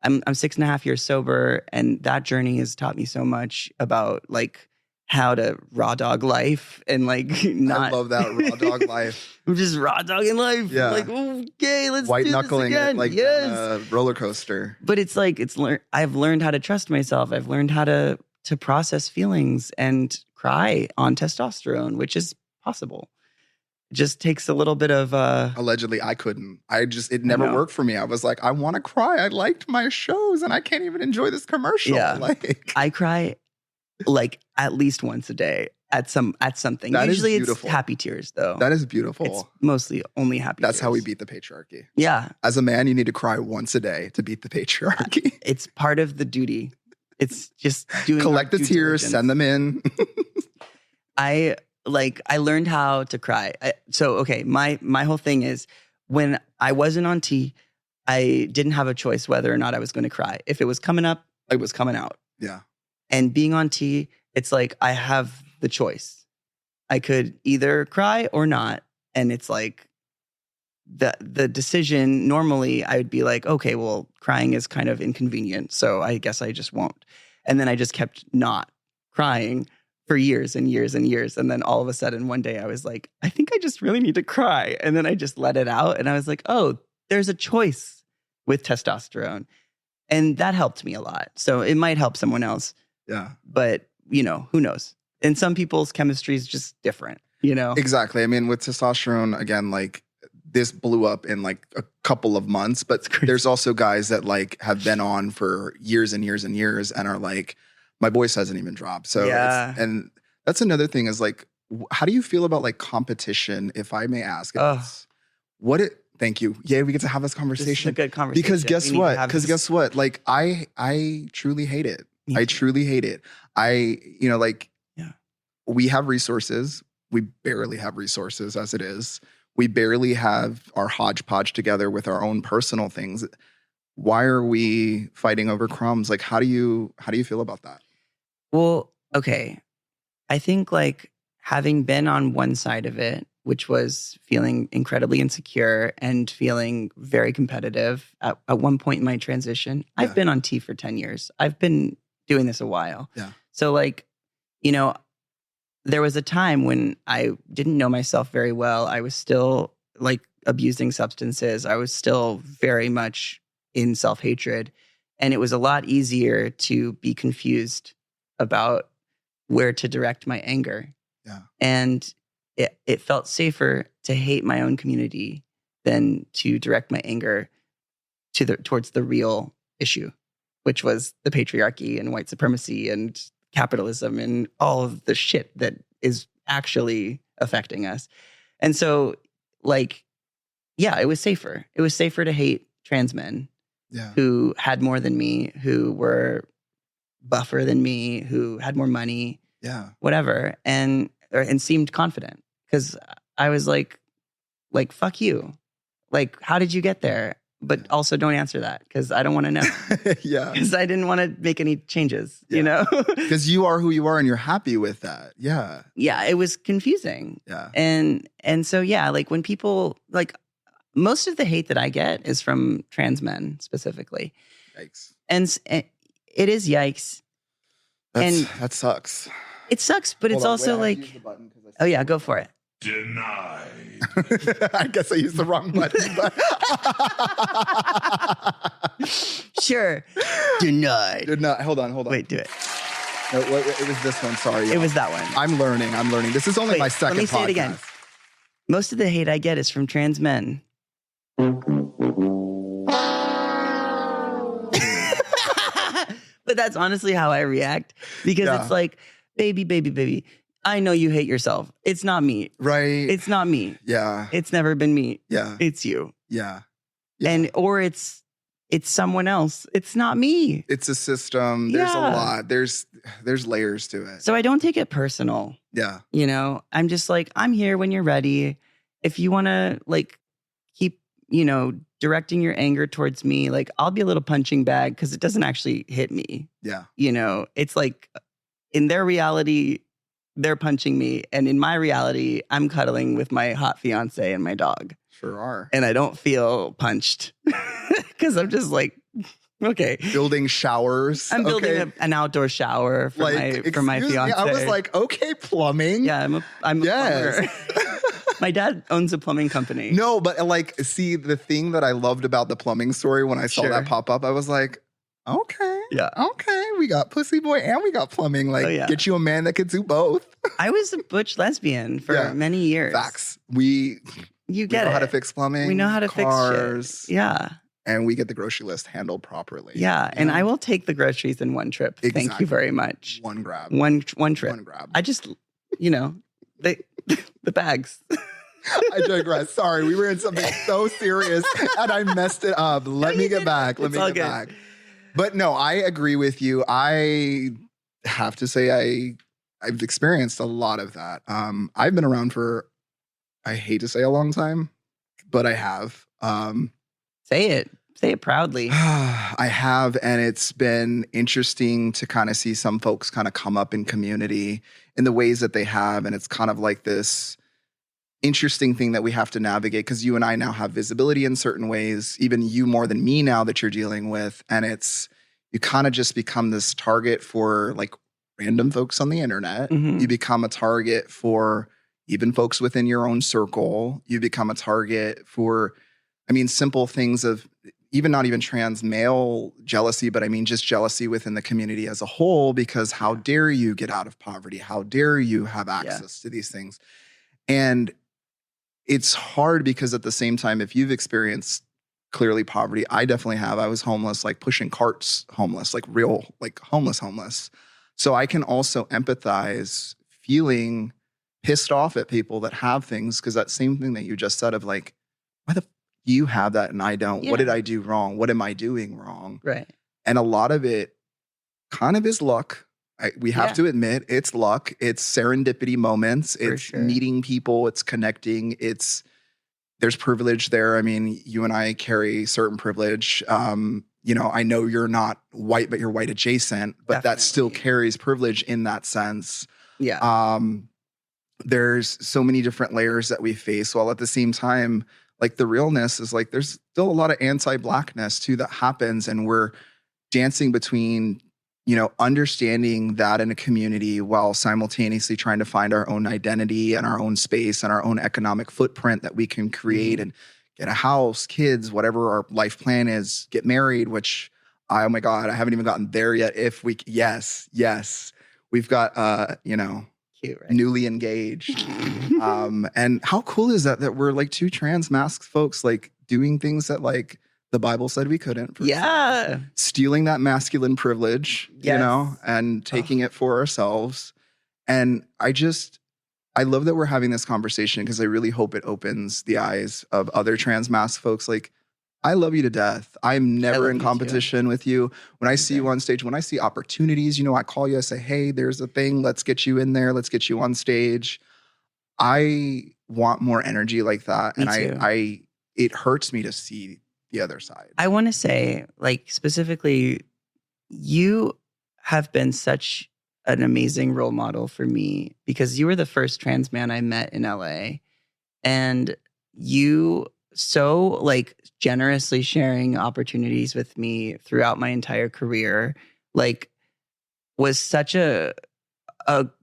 [SPEAKER 2] I'm 6.5 years sober. And that journey has taught me so much about like how to raw dog life and like not.
[SPEAKER 1] I love that raw dog life.
[SPEAKER 2] I'm just raw dogging life.
[SPEAKER 1] Yeah.
[SPEAKER 2] Like, okay, let's
[SPEAKER 1] white
[SPEAKER 2] do
[SPEAKER 1] knuckling
[SPEAKER 2] this again.
[SPEAKER 1] it like a roller coaster.
[SPEAKER 2] But it's like I've learned how to trust myself. I've learned how to process feelings and cry on testosterone, which is possible. It just takes a little bit of
[SPEAKER 1] allegedly I couldn't. It never worked for me. I was like, I want to cry. I liked my shows and I can't even enjoy this commercial.
[SPEAKER 2] Yeah.
[SPEAKER 1] Like
[SPEAKER 2] I cry like at least once a day at something.
[SPEAKER 1] That
[SPEAKER 2] Usually
[SPEAKER 1] is
[SPEAKER 2] it's happy tears though.
[SPEAKER 1] That is beautiful.
[SPEAKER 2] It's mostly only happy
[SPEAKER 1] That's
[SPEAKER 2] tears.
[SPEAKER 1] how we beat the patriarchy.
[SPEAKER 2] Yeah.
[SPEAKER 1] As a man, you need to cry once a day to beat the patriarchy.
[SPEAKER 2] It's part of the duty. It's just doing
[SPEAKER 1] collect the tears, send them in.
[SPEAKER 2] I learned how to cry. My whole thing is when I wasn't on T, I didn't have a choice whether or not I was going to cry. If it was coming up, it was coming out.
[SPEAKER 1] Yeah.
[SPEAKER 2] And being on T, it's like I have the choice. I could either cry or not. And it's like the decision, normally I would be like, okay, well, crying is kind of inconvenient, so I guess I just won't. And then I just kept not crying for years and years and years. And then all of a sudden one day I was like, I think I just really need to cry. And then I just let it out. And I was like, oh, there's a choice with testosterone. And that helped me a lot. So it might help someone else.
[SPEAKER 1] Yeah.
[SPEAKER 2] But, who knows? And some people's chemistry is just different,
[SPEAKER 1] Exactly. I mean, with testosterone, again, like this blew up in like a couple of months, but there's also guys that like have been on for years and years and years and are like, my voice hasn't even dropped. So, and that's another thing is like, how do you feel about like competition, if I may ask? Thank you. Yeah, we get to have this conversation.
[SPEAKER 2] This is a good conversation.
[SPEAKER 1] Because guess what? Like I truly hate it. I truly hate it. We have resources. We barely have resources as it is. We barely have our hodgepodge together with our own personal things. Why are we fighting over crumbs? Like, how do you feel about that?
[SPEAKER 2] Well, okay. I think like having been on one side of it, which was feeling incredibly insecure and feeling very competitive at one point in my transition. Yeah. I've been on T for 10 years. I've been doing this a while.
[SPEAKER 1] Yeah.
[SPEAKER 2] So like, there was a time when I didn't know myself very well. I was still like abusing substances. I was still very much in self-hatred. And it was a lot easier to be confused about where to direct my anger.
[SPEAKER 1] Yeah.
[SPEAKER 2] And it felt safer to hate my own community than to direct my anger towards the real issue, which was the patriarchy and white supremacy and capitalism and all of the shit that is actually affecting us. And so like, it was safer. It was safer to hate trans men who had more than me, who were buffer than me, who had more money, whatever, and seemed confident. Because I was like, fuck you. Like, how did you get there? But also don't answer that because I don't want to know.
[SPEAKER 1] Yeah.
[SPEAKER 2] Because I didn't want to make any changes,
[SPEAKER 1] Because you are who you are and you're happy with that. Yeah.
[SPEAKER 2] Yeah, it was confusing.
[SPEAKER 1] Yeah.
[SPEAKER 2] And so, like when people, like most of the hate that I get is from trans men specifically.
[SPEAKER 1] Yikes.
[SPEAKER 2] And it is yikes.
[SPEAKER 1] That sucks.
[SPEAKER 2] It sucks, but it's also like, oh yeah, go for it.
[SPEAKER 3] Denied.
[SPEAKER 1] I guess I used the wrong button. But
[SPEAKER 2] Sure. Denied.
[SPEAKER 1] Hold on.
[SPEAKER 2] Wait, do it.
[SPEAKER 1] No, it was this one. Sorry.
[SPEAKER 2] It was that one.
[SPEAKER 1] I'm learning. This is only my second podcast.
[SPEAKER 2] Let me say it again. Most of the hate I get is from trans men. But that's honestly how I react, because it's like, baby, I know you hate yourself. It's not me.
[SPEAKER 1] Right.
[SPEAKER 2] It's not me.
[SPEAKER 1] Yeah.
[SPEAKER 2] It's never been me.
[SPEAKER 1] Yeah.
[SPEAKER 2] It's you.
[SPEAKER 1] Yeah.
[SPEAKER 2] Or it's someone else. It's not me.
[SPEAKER 1] It's a system. There's a lot. There's layers to it.
[SPEAKER 2] So I don't take it personal.
[SPEAKER 1] Yeah.
[SPEAKER 2] You know, I'm just like, I'm here when you're ready. If you want to like keep, directing your anger towards me, like I'll be a little punching bag because it doesn't actually hit me.
[SPEAKER 1] Yeah.
[SPEAKER 2] It's like in their reality, they're punching me. And in my reality, I'm cuddling with my hot fiance and my dog.
[SPEAKER 1] Sure are.
[SPEAKER 2] And I don't feel punched because I'm just like, okay.
[SPEAKER 1] Building showers.
[SPEAKER 2] I'm building an outdoor shower for my fiance.
[SPEAKER 1] I was like, okay, plumbing.
[SPEAKER 2] Yeah, I'm a plumber. My dad owns a plumbing company.
[SPEAKER 1] No, but see, the thing that I loved about the plumbing story when I saw that pop up, I was like, okay.
[SPEAKER 2] Yeah.
[SPEAKER 1] Okay. We got Pussyboy and we got plumbing. Get you a man that could do both.
[SPEAKER 2] I was a butch lesbian for many years.
[SPEAKER 1] Facts.
[SPEAKER 2] You get
[SPEAKER 1] know how to fix plumbing.
[SPEAKER 2] We know how to
[SPEAKER 1] cars,
[SPEAKER 2] fix shit. Yeah.
[SPEAKER 1] And we get the grocery list handled properly.
[SPEAKER 2] Yeah. And I will take the groceries in one trip. Exactly. Thank you very much.
[SPEAKER 1] One grab.
[SPEAKER 2] One trip.
[SPEAKER 1] One grab.
[SPEAKER 2] I just, the bags.
[SPEAKER 1] I digress. Sorry, we were in something so serious and I messed it up. Let me get back. But no, I agree with you. I have to say I've experienced a lot of that. I've been around for, I hate to say a long time, but I have.
[SPEAKER 2] Say it proudly.
[SPEAKER 1] I have, and it's been interesting to kind of see some folks kind of come up in community in the ways that they have, and it's kind of like this interesting thing that we have to navigate because you and I now have visibility in certain ways, even you more than me now that you're dealing with. And you kind of just become this target for like random folks on the internet.
[SPEAKER 2] Mm-hmm.
[SPEAKER 1] You become a target for even folks within your own circle. You become a target for, simple things of not even trans male jealousy, but just jealousy within the community as a whole, because how dare you get out of poverty? How dare you have access to these things? And it's hard because at the same time, if you've experienced clearly poverty, I definitely have. I was homeless, like pushing carts homeless, like real, like homeless. So I can also empathize feeling pissed off at people that have things, because that same thing that you just said of like, why the do you have that and I don't? Yeah. What did I do wrong? What am I doing wrong?
[SPEAKER 2] Right.
[SPEAKER 1] And a lot of it kind of is luck. We have to admit it's luck. It's serendipity moments. It's meeting people. It's connecting. There's privilege there. You and I carry certain privilege. I know you're not white, but you're white adjacent, but Definitely. That still carries privilege in that sense.
[SPEAKER 2] Yeah.
[SPEAKER 1] There's so many different layers that we face, while at the same time, like the realness is like, there's still a lot of anti-Blackness too that happens. And we're dancing between understanding that in a community while simultaneously trying to find our own identity and our own space and our own economic footprint that we can create and get a house, kids, whatever our life plan is, get married, which, oh my God, I haven't even gotten there yet. Yes. We've got,
[SPEAKER 2] cute, right?
[SPEAKER 1] Newly engaged. And how cool is that we're like two trans masc folks, like doing things that like the Bible said we couldn't. Stealing that masculine privilege, and taking it for ourselves. And I love that we're having this conversation because I really hope it opens the eyes of other trans masc folks. Like, I love you to death. I'm never in competition with you. When I see you on stage, when I see opportunities, I call you, I say, hey, there's a thing. Let's get you in there. Let's get you on stage. I want more energy like that.
[SPEAKER 2] Me too.
[SPEAKER 1] It hurts me to see the other side.
[SPEAKER 2] I want to say, like, specifically, you have been such an amazing role model for me because you were the first trans man I met in LA. And you so like generously sharing opportunities with me throughout my entire career, like was such a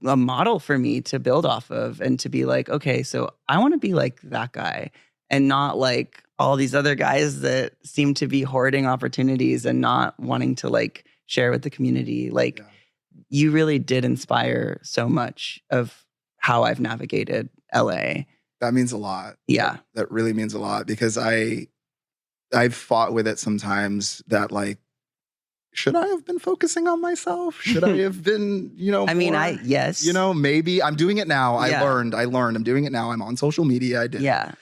[SPEAKER 2] model for me to build off of and to be like, okay, so I want to be like that guy and not like all these other guys that seem to be hoarding opportunities and not wanting to like share with the community. Like you really did inspire so much of how I've navigated LA.
[SPEAKER 1] That means a lot.
[SPEAKER 2] Yeah.
[SPEAKER 1] That really means a lot because I've fought with it sometimes that like, should I have been focusing on myself? Should I have been,
[SPEAKER 2] I mean, yes.
[SPEAKER 1] Maybe I'm doing it now.
[SPEAKER 2] Yeah.
[SPEAKER 1] I learned. I'm doing it now. I'm on social media. I did.
[SPEAKER 2] Yeah.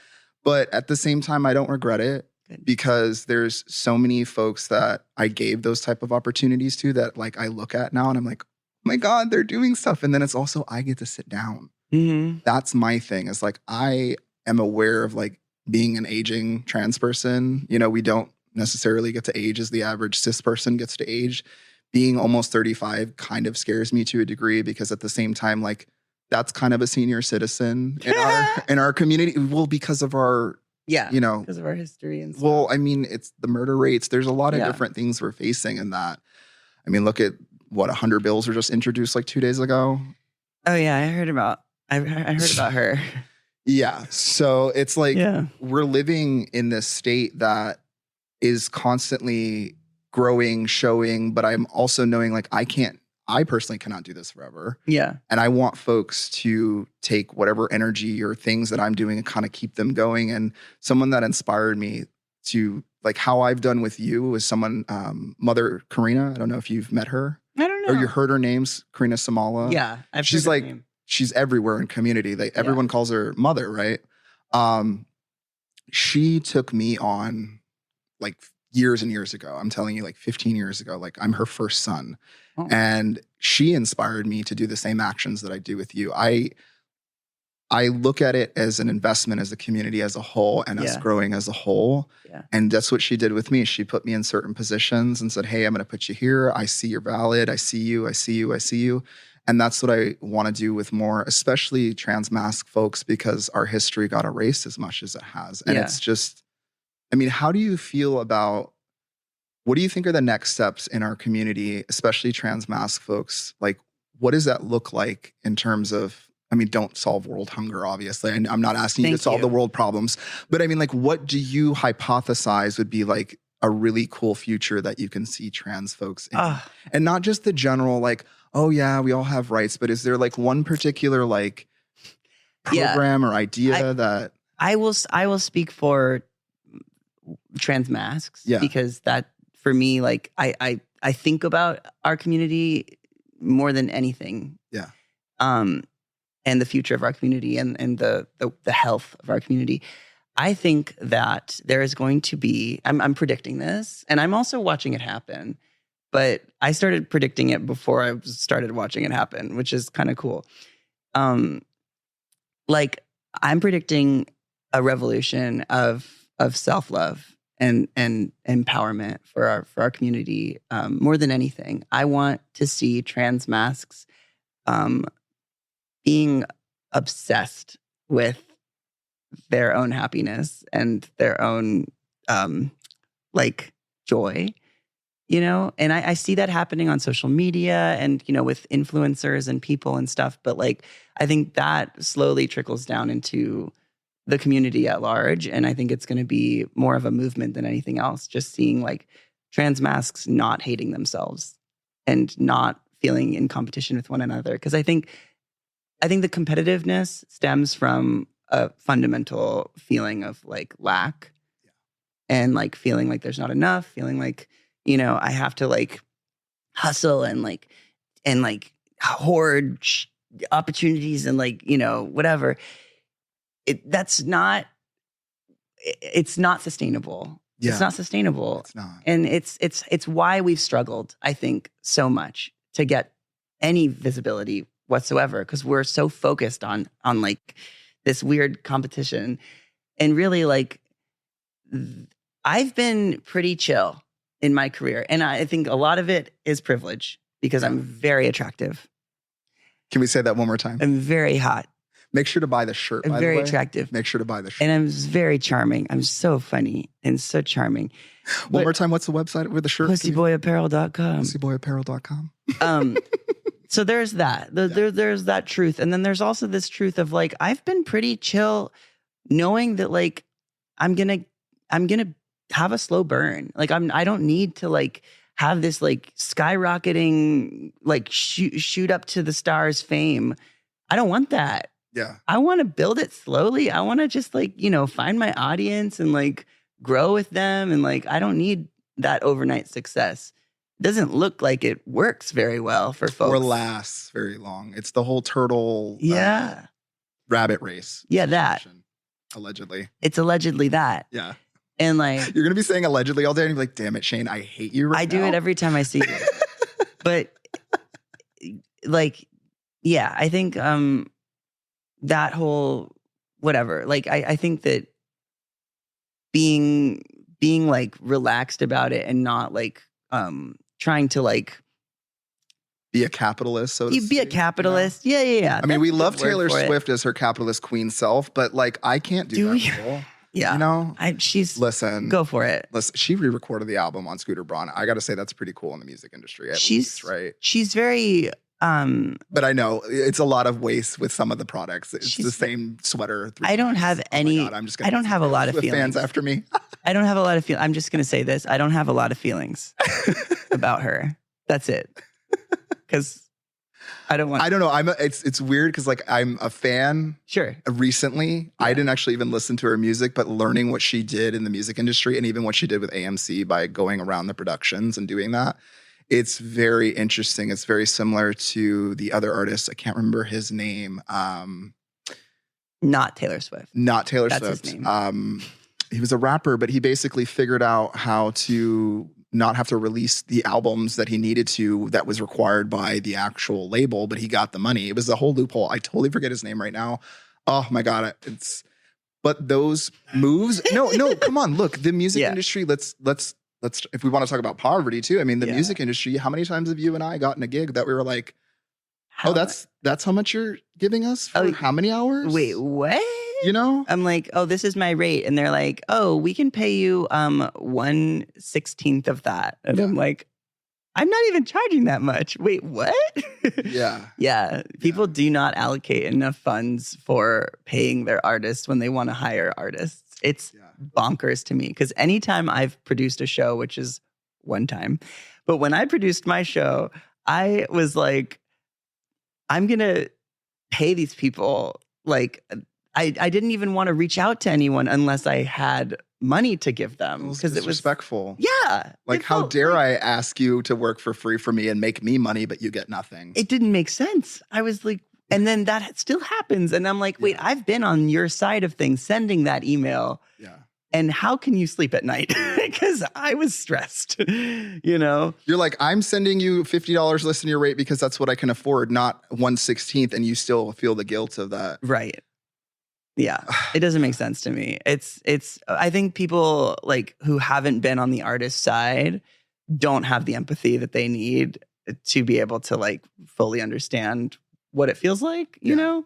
[SPEAKER 1] But at the same time, I don't regret it because there's so many folks that I gave those type of opportunities to that like I look at now and I'm like, oh my God, they're doing stuff. And then it's also, I get to sit down.
[SPEAKER 2] Mm-hmm.
[SPEAKER 1] That's my thing. It's like, I am aware of like being an aging trans person. We don't necessarily get to age as the average cis person gets to age. Being almost 35 kind of scares me to a degree because at the same time, like that's kind of a senior citizen in our community. Well, because of our,
[SPEAKER 2] because of our history and stuff.
[SPEAKER 1] Well, I mean, it's the murder rates. There's a lot of different things we're facing in that. I mean, look at what 100 bills were just introduced like 2 days ago.
[SPEAKER 2] Oh yeah, I heard about her.
[SPEAKER 1] Yeah. So it's like we're living in this state that is constantly growing, showing, but I'm also knowing like I personally cannot do this forever.
[SPEAKER 2] Yeah.
[SPEAKER 1] And I want folks to take whatever energy or things that I'm doing and kind of keep them going. And someone that inspired me to like how I've done with you was someone, Mother Karina. I don't know if you've met her.
[SPEAKER 2] I don't know.
[SPEAKER 1] Or you heard her name's Karina Samala.
[SPEAKER 2] Yeah.
[SPEAKER 1] She's like, she's everywhere in community. Everyone calls her Mother, right? She took me on like years and years ago. I'm telling you, like 15 years ago, like I'm her first son. Oh. And she inspired me to do the same actions that I do with you. I look at it as an investment as a community as a whole and us growing as a whole. Yeah. And that's what she did with me. She put me in certain positions and said, hey, I'm going to put you here. I see you're valid. I see you. I see you. I see you. And that's what I want to do with more, especially trans-masc folks, because our history got erased as much as it has. And it's just, I mean, how do you feel about, what do you think are the next steps in our community, especially trans-masc folks? Like, what does that look like in terms of, I mean, don't solve world hunger, obviously. And I'm not asking you to solve the world problems. But I mean, like, what do you hypothesize would be like a really cool future that you can see trans folks in? And not just the general, like, oh yeah, we all have rights, but is there like one particular like program or idea that
[SPEAKER 2] I will speak for transmascs because that for me, like I think about our community more than anything.
[SPEAKER 1] Yeah.
[SPEAKER 2] And the future of our community and the health of our community. I think that there is going to be, I'm predicting this, and I'm also watching it happen. But I started predicting it before I started watching it happen, which is kind of cool. Like I'm predicting a revolution of self-love and empowerment for our community more than anything. I want to see transmascs being obsessed with their own happiness and their own like joy. And I see that happening on social media and, with influencers and people and stuff. But like, I think that slowly trickles down into the community at large. And I think it's going to be more of a movement than anything else. Just seeing like transmascs not hating themselves and not feeling in competition with one another. Because I think the competitiveness stems from a fundamental feeling of like lack and like feeling like there's not enough, feeling like, I have to like hustle and hoard opportunities and like, whatever. It's not sustainable. Yeah. It's not sustainable.
[SPEAKER 1] It's not.
[SPEAKER 2] And it's why we've struggled, I think, so much to get any visibility whatsoever, because we're so focused on like this weird competition. And really like I've been pretty chill in my career. And I think a lot of it is privilege because I'm very attractive.
[SPEAKER 1] Can we say that one more time?
[SPEAKER 2] I'm very hot.
[SPEAKER 1] Make sure to buy the shirt, by
[SPEAKER 2] very
[SPEAKER 1] the way.
[SPEAKER 2] attractive.
[SPEAKER 1] Make sure to buy the shirt.
[SPEAKER 2] And I'm very charming. I'm so funny and so charming.
[SPEAKER 1] One more time, what's the website where the shirt?
[SPEAKER 2] Pussyboyapparel.com.
[SPEAKER 1] Pussyboyapparel.com.
[SPEAKER 2] So there's that. There's that truth. And then there's also this truth of like, I've been pretty chill knowing that like, I'm gonna have a slow burn. Like I don't need to like have this like skyrocketing, like shoot up to the stars fame. I don't want that.
[SPEAKER 1] Yeah.
[SPEAKER 2] I want to build it slowly. I want to just like, find my audience and like grow with them. And like, I don't need that overnight success. It doesn't look like it works very well for folks.
[SPEAKER 1] Or lasts very long. It's the whole turtle rabbit race.
[SPEAKER 2] Yeah, that.
[SPEAKER 1] Allegedly.
[SPEAKER 2] It's allegedly that.
[SPEAKER 1] Yeah.
[SPEAKER 2] And like,
[SPEAKER 1] you're going to be saying allegedly all day and you're like, damn it, Shane, I hate you right now.
[SPEAKER 2] I do it every time I see you. But like, yeah, I think that whole whatever, like I think that being like relaxed about it and not like trying to like
[SPEAKER 1] be a capitalist, so to speak.
[SPEAKER 2] Be a capitalist. Yeah.
[SPEAKER 1] I mean, we love Taylor Swift as her capitalist queen self, but like I can't do that role.
[SPEAKER 2] Yeah.
[SPEAKER 1] Listen.
[SPEAKER 2] Go for it.
[SPEAKER 1] Listen, she re-recorded the album on Scooter Braun. I got to say that's pretty cool in the music industry. Right?
[SPEAKER 2] She's very
[SPEAKER 1] but I know it's a lot of waste with some of the products. It's the same sweater.
[SPEAKER 2] I don't have any.
[SPEAKER 1] God,
[SPEAKER 2] I don't have a lot of feelings.
[SPEAKER 1] Fans after me.
[SPEAKER 2] I don't have a lot of feelings. I'm just going to say this. I don't have a lot of feelings about her. That's it. Because I don't know. It's weird because like I'm a fan. Sure.
[SPEAKER 1] Recently, I didn't actually even listen to her music, but learning what she did in the music industry and even what she did with AMC by going around the productions and doing that, it's very interesting. It's very similar to the other artist. I can't remember his name.
[SPEAKER 2] Not Taylor Swift.
[SPEAKER 1] Not Taylor Swift.
[SPEAKER 2] That's his name.
[SPEAKER 1] He was a rapper, but he basically figured out how to not have to release the albums that he needed to that was required by the actual label, but he got the money. It was a whole loophole. I totally forget his name right now. Oh my God. But those moves, no, come on. Look, the music industry, let's, if we want to talk about poverty too. I mean, the music industry, how many times have you and I gotten a gig that we were like, that's how much you're giving us for how many hours?
[SPEAKER 2] Wait, what?
[SPEAKER 1] I'm
[SPEAKER 2] like, oh, this is my rate. And they're like, oh, we can pay you 1/16 of that. And I'm like, I'm not even charging that much. Wait, what? Yeah. People do not allocate enough funds for paying their artists when they want to hire artists. It's bonkers to me because anytime I've produced a show, which is one time, but when I produced my show, I was like, I'm going to pay these people. Like, I didn't even want to reach out to anyone unless I had money to give them
[SPEAKER 1] because it was respectful.
[SPEAKER 2] Yeah.
[SPEAKER 1] Like, how dare I ask you to work for free for me and make me money, but you get nothing?
[SPEAKER 2] It didn't make sense. I was like, and then that still happens. And I'm like, wait, I've been on your side of things sending that email.
[SPEAKER 1] Yeah.
[SPEAKER 2] And how can you sleep at night? Because I was stressed, You're
[SPEAKER 1] like, I'm sending you $50 less than your rate because that's what I can afford, not 1/16, and you still feel the guilt of that.
[SPEAKER 2] Right. Yeah. It doesn't make sense to me. I think people like who haven't been on the artist side don't have the empathy that they need to be able to like fully understand what it feels like, you know?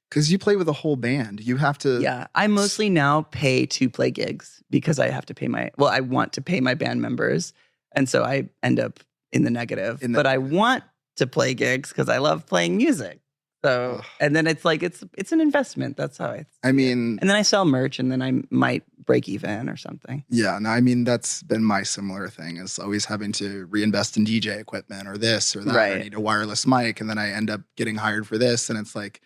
[SPEAKER 1] Because you play with a whole band. You have to.
[SPEAKER 2] Yeah. I mostly now pay to play gigs because I have to pay I want to pay my band members. And so I end up in the negative. But I want to play gigs because I love playing music. So, and then it's like, it's an investment. That's how I mean. And then I sell merch and then I might break even or something.
[SPEAKER 1] Yeah. No, I mean, that's been my similar thing is always having to reinvest in DJ equipment or this or that. Right. I need a wireless mic. And then I end up getting hired for this. And it's like,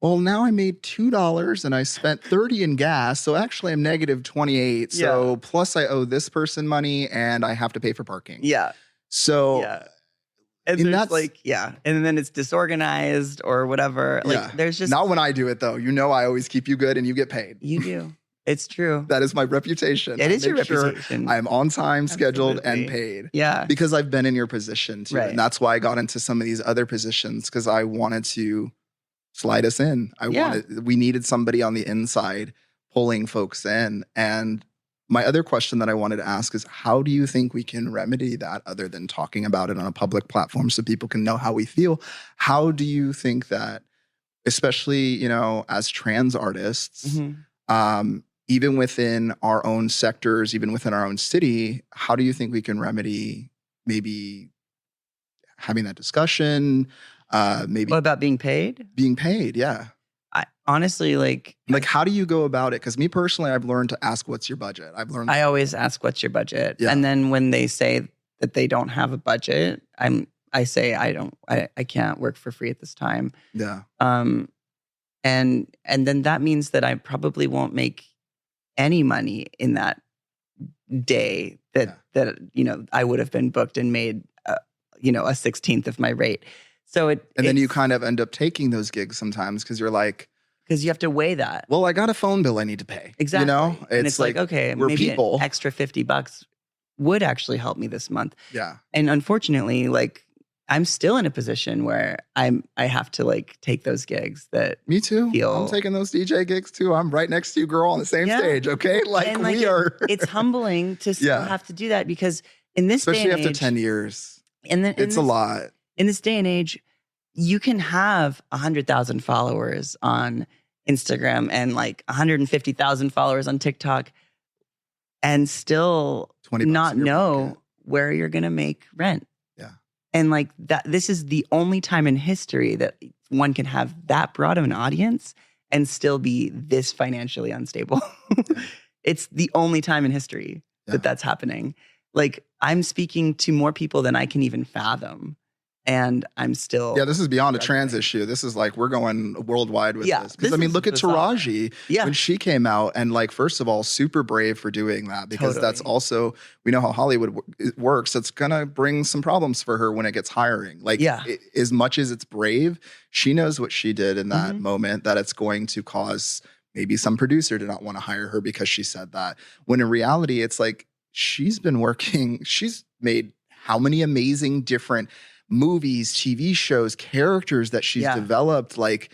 [SPEAKER 1] well, now I made $2 and I spent $30 in gas. So actually I'm negative 28. So plus I owe this person money and I have to pay for parking.
[SPEAKER 2] Yeah.
[SPEAKER 1] So
[SPEAKER 2] and there's like, and then it's disorganized or whatever. Like there's just
[SPEAKER 1] not when I do it though. I always keep you good and you get paid.
[SPEAKER 2] You do. It's true.
[SPEAKER 1] That is my reputation.
[SPEAKER 2] It is your reputation.
[SPEAKER 1] I'm on time, scheduled, and paid.
[SPEAKER 2] Yeah.
[SPEAKER 1] Because I've been in your position too. Right. And that's why I got into some of these other positions because I wanted to slide us in. We needed somebody on the inside pulling folks in. And my other question that I wanted to ask is, how do you think we can remedy that other than talking about it on a public platform so people can know how we feel? How do you think that especially, you know, as trans artists,
[SPEAKER 2] Mm-hmm.
[SPEAKER 1] even within our own sectors, even within our own city, how do you think we can remedy maybe having that discussion? Maybe
[SPEAKER 2] What about being paid?
[SPEAKER 1] being paid, yeah.
[SPEAKER 2] I honestly like
[SPEAKER 1] how do you go about it? Because me personally, I've learned to ask, what's your budget?
[SPEAKER 2] I always ask, what's your budget?
[SPEAKER 1] Yeah.
[SPEAKER 2] And then when they say that they don't have a budget, I say I can't work for free at this time.
[SPEAKER 1] Yeah.
[SPEAKER 2] And then that means that I probably won't make any money in that day that you know, I would have been booked and made you know, a 16th of my rate. So
[SPEAKER 1] then you kind of end up taking those gigs sometimes because you're like,
[SPEAKER 2] because you have to weigh that.
[SPEAKER 1] well, I got a phone bill I need to pay.
[SPEAKER 2] Exactly.
[SPEAKER 1] You know,
[SPEAKER 2] And it's like, okay,
[SPEAKER 1] we're
[SPEAKER 2] maybe
[SPEAKER 1] people.
[SPEAKER 2] an extra $50 would actually help me this month.
[SPEAKER 1] Yeah.
[SPEAKER 2] And unfortunately, like, I'm still in a position where I have to like take those gigs that
[SPEAKER 1] me too.
[SPEAKER 2] feel,
[SPEAKER 1] I'm taking those DJ gigs too. I'm right next to you, girl, on the same stage. Okay. Like, we are.
[SPEAKER 2] It's humbling to still have to do that because in this
[SPEAKER 1] especially
[SPEAKER 2] day and
[SPEAKER 1] after
[SPEAKER 2] age,
[SPEAKER 1] 10 years,
[SPEAKER 2] it's
[SPEAKER 1] a lot.
[SPEAKER 2] In this day and age, you can have 100,000 followers on Instagram and like 150,000 followers on TikTok and still not know where you're going to make rent.
[SPEAKER 1] Yeah.
[SPEAKER 2] And like that, this is the only time in history that one can have that broad of an audience and still be this financially unstable. It's the only time in history that that's happening. Like, I'm speaking to more people than I can even fathom. And I'm still...
[SPEAKER 1] Yeah, this is beyond a trans issue. This is like, we're going worldwide with this. Because, I mean, look at Taraji when she came out. And like, first of all, super brave for doing that. Because that's also, we know how Hollywood works. It's going to bring some problems for her when it gets hiring. Like, as much as it's brave, she knows what she did in that moment, that it's going to cause maybe some producer to not want to hire her because she said that. When in reality, it's like, she's been working, she's made how many amazing different movies, TV shows, characters that she's developed, like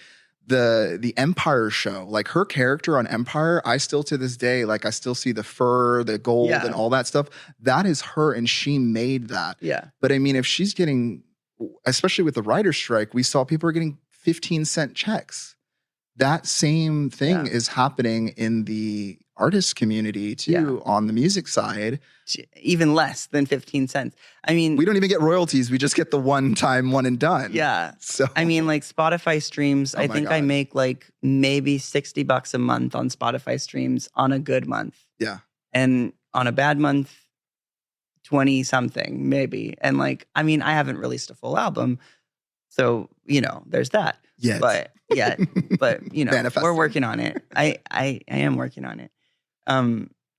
[SPEAKER 1] the Empire show, like her character on Empire, I still to this day, like I still see the fur, the gold and all that stuff. That is her and she made that.
[SPEAKER 2] Yeah.
[SPEAKER 1] But I mean, if she's getting, especially with the writer's strike, we saw people are getting 15-cent checks. That same thing is happening in the artist community too, on the music side.
[SPEAKER 2] Even less than 15 cents. I mean,
[SPEAKER 1] we don't even get royalties. We just get the one-time one and done.
[SPEAKER 2] Yeah.
[SPEAKER 1] So
[SPEAKER 2] I mean, like Spotify streams, I think I make like maybe $60 a month on Spotify streams on a good month.
[SPEAKER 1] Yeah.
[SPEAKER 2] And on a bad month, 20 something maybe. And like, I mean, I haven't released a full album. So, you know, there's that.
[SPEAKER 1] Yes.
[SPEAKER 2] But you know, we're working on it. I am working on it.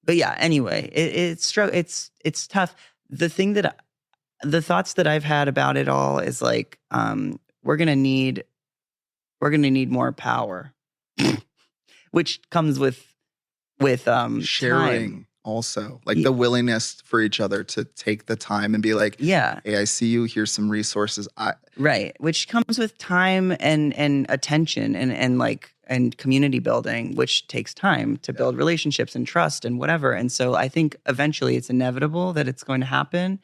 [SPEAKER 2] But yeah, anyway, it's tough. The thoughts that I've had about it all is like, we're gonna need more power, which comes with
[SPEAKER 1] sharing.
[SPEAKER 2] Time.
[SPEAKER 1] Also, like the willingness for each other to take the time and be like, hey, I see you. Here's some resources.
[SPEAKER 2] Right. Which comes with time and attention and community building, which takes time to build relationships and trust and whatever. And so I think eventually it's inevitable that it's going to happen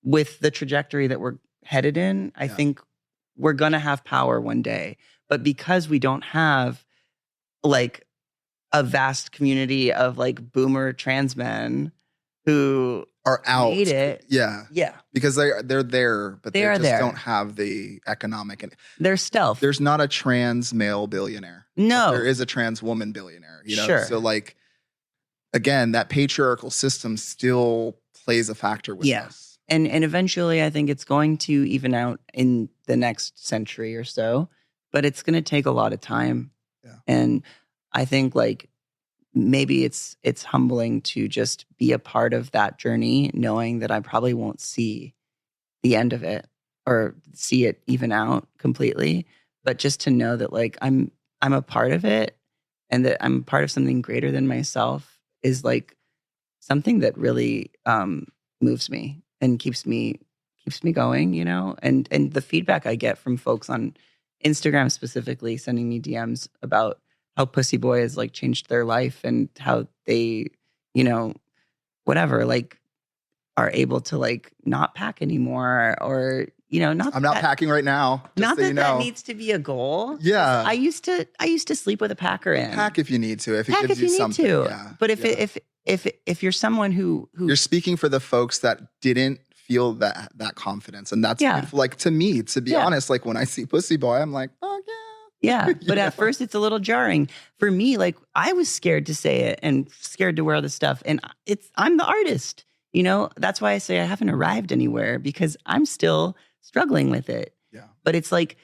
[SPEAKER 2] with the trajectory that we're headed in. I think we're going to have power one day, but because we don't have like a vast community of like boomer trans men who
[SPEAKER 1] are out.
[SPEAKER 2] Made it.
[SPEAKER 1] Yeah.
[SPEAKER 2] Yeah.
[SPEAKER 1] Because they're there, but they just don't have the economic.
[SPEAKER 2] They're stealth.
[SPEAKER 1] There's not a trans male billionaire.
[SPEAKER 2] No.
[SPEAKER 1] There is a trans woman billionaire. You know?
[SPEAKER 2] Sure.
[SPEAKER 1] So like, again, that patriarchal system still plays a factor with us.
[SPEAKER 2] And eventually I think it's going to even out in the next century or so, but it's going to take a lot of time.
[SPEAKER 1] Yeah.
[SPEAKER 2] And I think like maybe it's humbling to just be a part of that journey, knowing that I probably won't see the end of it or see it even out completely, but just to know that like I'm a part of it and that I'm part of something greater than myself is like something that really moves me and keeps me going, you know? And the feedback I get from folks on Instagram specifically sending me DMs about how Pussyboy has like changed their life and how they, you know, whatever, like are able to like not pack anymore or, not
[SPEAKER 1] I'm not packing right now.
[SPEAKER 2] Not that that needs to be a goal.
[SPEAKER 1] Yeah.
[SPEAKER 2] I used to sleep with a packer in.
[SPEAKER 1] Pack if you need to, if it
[SPEAKER 2] Pack
[SPEAKER 1] gives
[SPEAKER 2] if
[SPEAKER 1] you
[SPEAKER 2] you
[SPEAKER 1] something.
[SPEAKER 2] need to.
[SPEAKER 1] Yeah.
[SPEAKER 2] But if you're someone who
[SPEAKER 1] you're speaking for the folks that didn't feel that confidence, and that's beautiful. Like to me, to be honest, like when I see Pussyboy, I'm like, oh yeah.
[SPEAKER 2] Yeah, but at first it's a little jarring for me. Like I was scared to say it and scared to wear the stuff, and I'm the artist. That's why I say I haven't arrived anywhere, because I'm still struggling with it.
[SPEAKER 1] Yeah.
[SPEAKER 2] But it's like,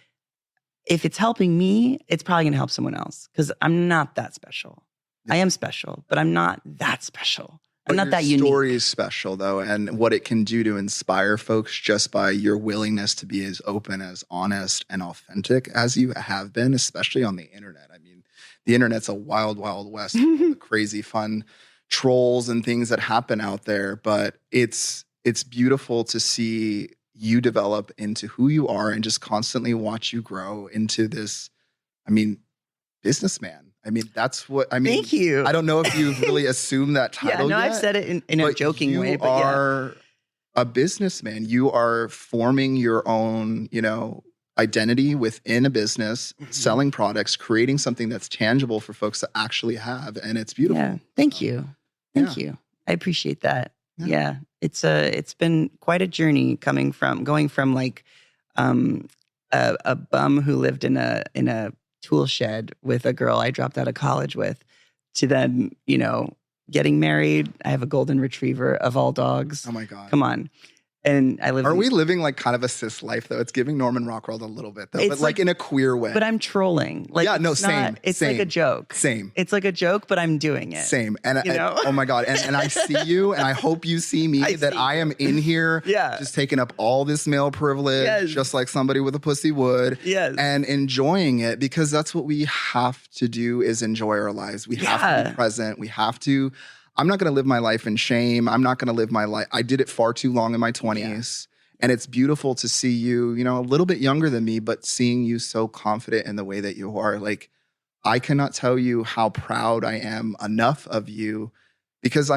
[SPEAKER 2] if it's helping me, it's probably going to help someone else, because I'm not that special. Yeah. I am special, but I'm not that special. I'm not that unique. Your
[SPEAKER 1] story is special, though, and what it can do to inspire folks just by your willingness to be as open, as honest, and authentic as you have been, especially on the internet. I mean, the internet's a wild, wild west of all the crazy, fun trolls and things that happen out there. But it's beautiful to see you develop into who you are and just constantly watch you grow into this, businessman. That's what I mean.
[SPEAKER 2] Thank you.
[SPEAKER 1] I don't know if you've really assumed that title yet.
[SPEAKER 2] I've said it in a joking way, but
[SPEAKER 1] you are a businessman. You are forming your own, identity within a business, selling products, creating something that's tangible for folks to actually have, and it's beautiful.
[SPEAKER 2] Yeah. Thank you. Thank you. I appreciate that. Yeah. It's been quite a journey going from like a bum who lived in a tool shed with a girl I dropped out of college with, to then, getting married. I have a golden retriever of all dogs.
[SPEAKER 1] Oh my God.
[SPEAKER 2] Come on. And I live.
[SPEAKER 1] Are we living like kind of a cis life though? It's giving Norman Rockwell a little bit though, but like in a queer way.
[SPEAKER 2] But I'm trolling. Like,
[SPEAKER 1] same.
[SPEAKER 2] It's
[SPEAKER 1] same,
[SPEAKER 2] like a joke.
[SPEAKER 1] Same.
[SPEAKER 2] It's like a joke, but I'm doing it.
[SPEAKER 1] Same. And oh my God. And I see you, and I hope you see me, I am in here just taking up all this male privilege, just like somebody with a pussy would, and enjoying it, because that's what we have to do, is enjoy our lives. We have to be present. We have to. I'm not going to live my life in shame. I'm not going to live my life. I did it far too long in my 20s. And it's beautiful to see you, a little bit younger than me, but seeing you so confident in the way that you are. Like, I cannot tell you how proud I am enough of you, because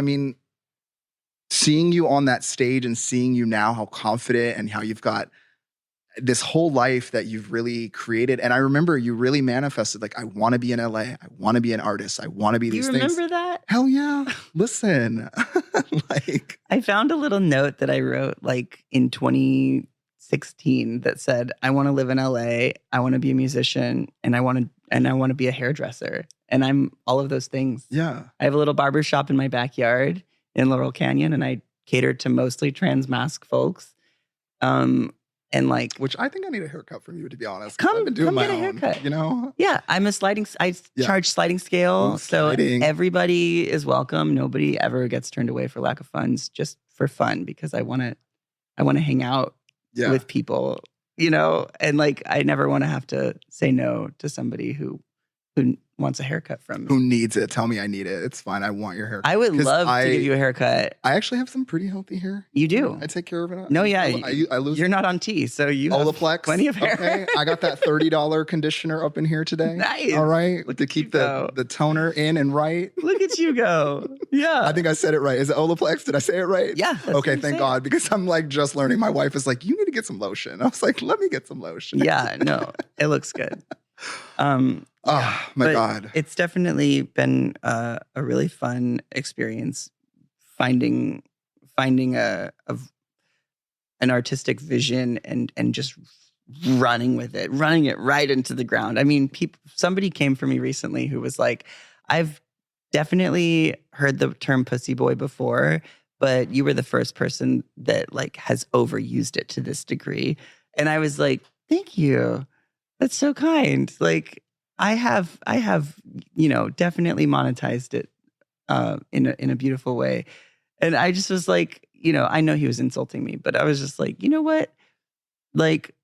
[SPEAKER 1] seeing you on that stage and seeing you now, how confident and how you've got this whole life that you've really created. And I remember you really manifested, like, I want to be in LA. I want to be an artist. I want to be these things.
[SPEAKER 2] You remember that?
[SPEAKER 1] Hell yeah. Listen,
[SPEAKER 2] I found a little note that I wrote like in 2016 that said, I want to live in LA. I want to be a musician, and I want to be a hairdresser. And I'm all of those things.
[SPEAKER 1] Yeah.
[SPEAKER 2] I have a little barber shop in my backyard in Laurel Canyon, and I cater to mostly transmasc folks. And like,
[SPEAKER 1] which I think I need a haircut from you, to be honest.
[SPEAKER 2] I've
[SPEAKER 1] been doing my
[SPEAKER 2] get a
[SPEAKER 1] own,
[SPEAKER 2] haircut. Yeah, I'm a I charge sliding scale. So everybody is welcome. Nobody ever gets turned away for lack of funds, just for fun, because I want to hang out with people, and like, I never want to have to say no to somebody who wants a haircut from me.
[SPEAKER 1] Who needs it? Tell me I need it. It's fine. I want your haircut.
[SPEAKER 2] I would love to give you a haircut.
[SPEAKER 1] I actually have some pretty healthy hair.
[SPEAKER 2] You do.
[SPEAKER 1] I take care of it.
[SPEAKER 2] No, yeah.
[SPEAKER 1] I lose.
[SPEAKER 2] You're not on T, so you have plenty of hair.
[SPEAKER 1] Okay. I got that $30 conditioner up in here today.
[SPEAKER 2] Nice.
[SPEAKER 1] All right. To keep the toner in and right.
[SPEAKER 2] Look at you go. Yeah.
[SPEAKER 1] I think I said it right. Is it Olaplex? Did I say it right?
[SPEAKER 2] Yeah.
[SPEAKER 1] Okay. Thank God. Because I'm like just learning. My wife is like, you need to get some lotion. I was like, let me get some lotion.
[SPEAKER 2] Yeah. No, it looks good.
[SPEAKER 1] Oh my God.
[SPEAKER 2] It's definitely been a really fun experience finding an artistic vision and just running it right into the ground. Somebody came for me recently who was like, I've definitely heard the term pussy boy before, but you were the first person that like has overused it to this degree. And I was like, thank you. That's so kind. Like, I have, definitely monetized it in a beautiful way. And I just was like, I know he was insulting me, but I was just like, you know what? Like,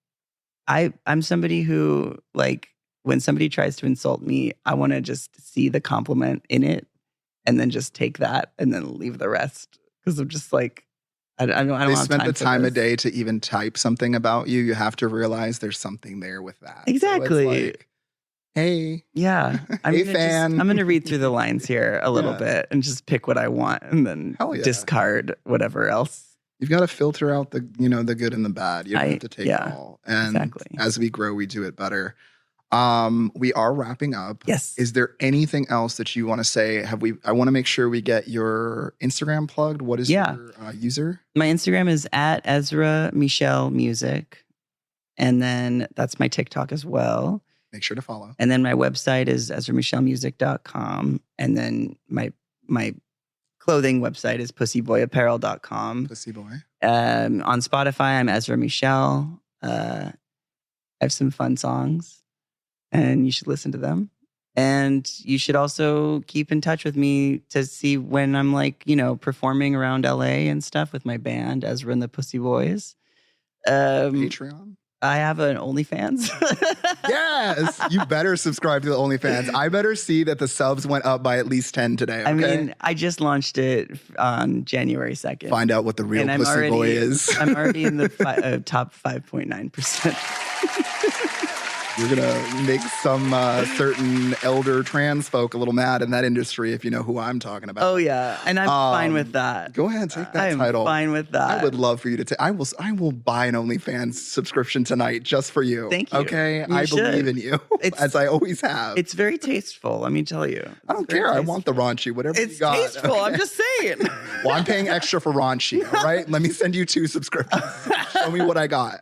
[SPEAKER 2] I'm somebody who, like, when somebody tries to insult me, I want to just see the compliment in it and then just take that and then leave the rest. Because I'm just like, I don't have time. They
[SPEAKER 1] spent the time of day to even type something about you. You have to realize there's something there with that.
[SPEAKER 2] Exactly.
[SPEAKER 1] So it's like, hey.
[SPEAKER 2] Yeah.
[SPEAKER 1] Hey, fan.
[SPEAKER 2] I'm going to read through the lines here a little bit and just pick what I want and then discard whatever else.
[SPEAKER 1] You've got to filter out the good and the bad. You don't have to take it all. And as we grow, we do it better. We are wrapping up.
[SPEAKER 2] Yes.
[SPEAKER 1] Is there anything else that you want to say? I want to make sure we get your Instagram plugged. What is your user?
[SPEAKER 2] My Instagram is at Ezra Michel Music. And then that's my TikTok as well.
[SPEAKER 1] Make sure to follow.
[SPEAKER 2] And then my website is ezramichelmusic.com. And then my clothing website is pussyboyapparel.com.
[SPEAKER 1] Pussyboy.
[SPEAKER 2] On Spotify, I'm Ezra Michel. I have some fun songs, and you should listen to them. And you should also keep in touch with me to see when I'm performing around LA and stuff with my band, Ezra and the Pussy Boys.
[SPEAKER 1] Patreon?
[SPEAKER 2] I have an OnlyFans.
[SPEAKER 1] Yes, you better subscribe to the OnlyFans. I better see that the subs went up by at least 10 today. Okay?
[SPEAKER 2] I mean, I just launched it on January 2nd.
[SPEAKER 1] Find out what the real Pussy Boy is.
[SPEAKER 2] I'm already in the top 5.9%.
[SPEAKER 1] You're going to make some certain elder trans folk a little mad in that industry if you know who I'm talking about.
[SPEAKER 2] Oh, yeah. And I'm fine with that.
[SPEAKER 1] Go ahead, take that title.
[SPEAKER 2] I'm fine with that.
[SPEAKER 1] I would love for you to take. I will buy an OnlyFans subscription tonight just for you.
[SPEAKER 2] Thank you.
[SPEAKER 1] Okay? I believe in you, as I always have.
[SPEAKER 2] It's very tasteful, let me tell you.
[SPEAKER 1] I don't care. Tasteful. I want the raunchy, whatever you got.
[SPEAKER 2] It's tasteful. Okay? I'm just saying.
[SPEAKER 1] Well, I'm paying extra for raunchy, all right? Let me send you 2 subscriptions. Show me what I got.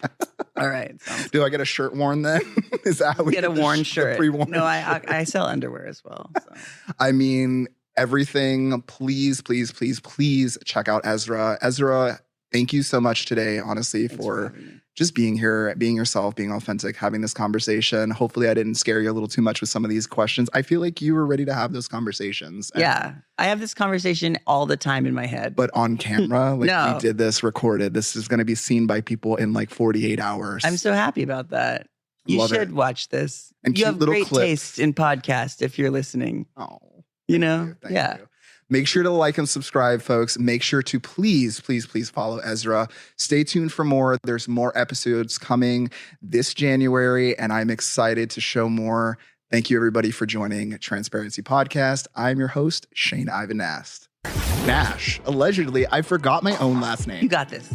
[SPEAKER 2] All right.
[SPEAKER 1] Do I get a shirt worn then? Is that how we
[SPEAKER 2] get a worn shirt? No,
[SPEAKER 1] shirt?
[SPEAKER 2] I sell underwear as well. So.
[SPEAKER 1] I mean, everything. Please, please, please, please check out Ezra. Ezra, thank you so much today, honestly, for just being here, being yourself, being authentic, having this conversation. Hopefully I didn't scare you a little too much with some of these questions. I feel like you were ready to have those conversations.
[SPEAKER 2] Yeah. I have this conversation all the time in my head.
[SPEAKER 1] But on camera, we did this recorded. This is going to be seen by people in 48 hours.
[SPEAKER 2] I'm so happy about that. You should watch this.
[SPEAKER 1] And
[SPEAKER 2] you have great
[SPEAKER 1] clips.
[SPEAKER 2] Taste in podcast if you're listening.
[SPEAKER 1] Oh.
[SPEAKER 2] You know?
[SPEAKER 1] Thank you. Make sure to like and subscribe, folks. Make sure to please, please, please follow Ezra. Stay tuned for more. There's more episodes coming this January, and I'm excited to show more. Thank you, everybody, for joining Transparency Podcast. I'm your host, Shane Ivan Nash. Allegedly, I forgot my own last name.
[SPEAKER 2] You got this.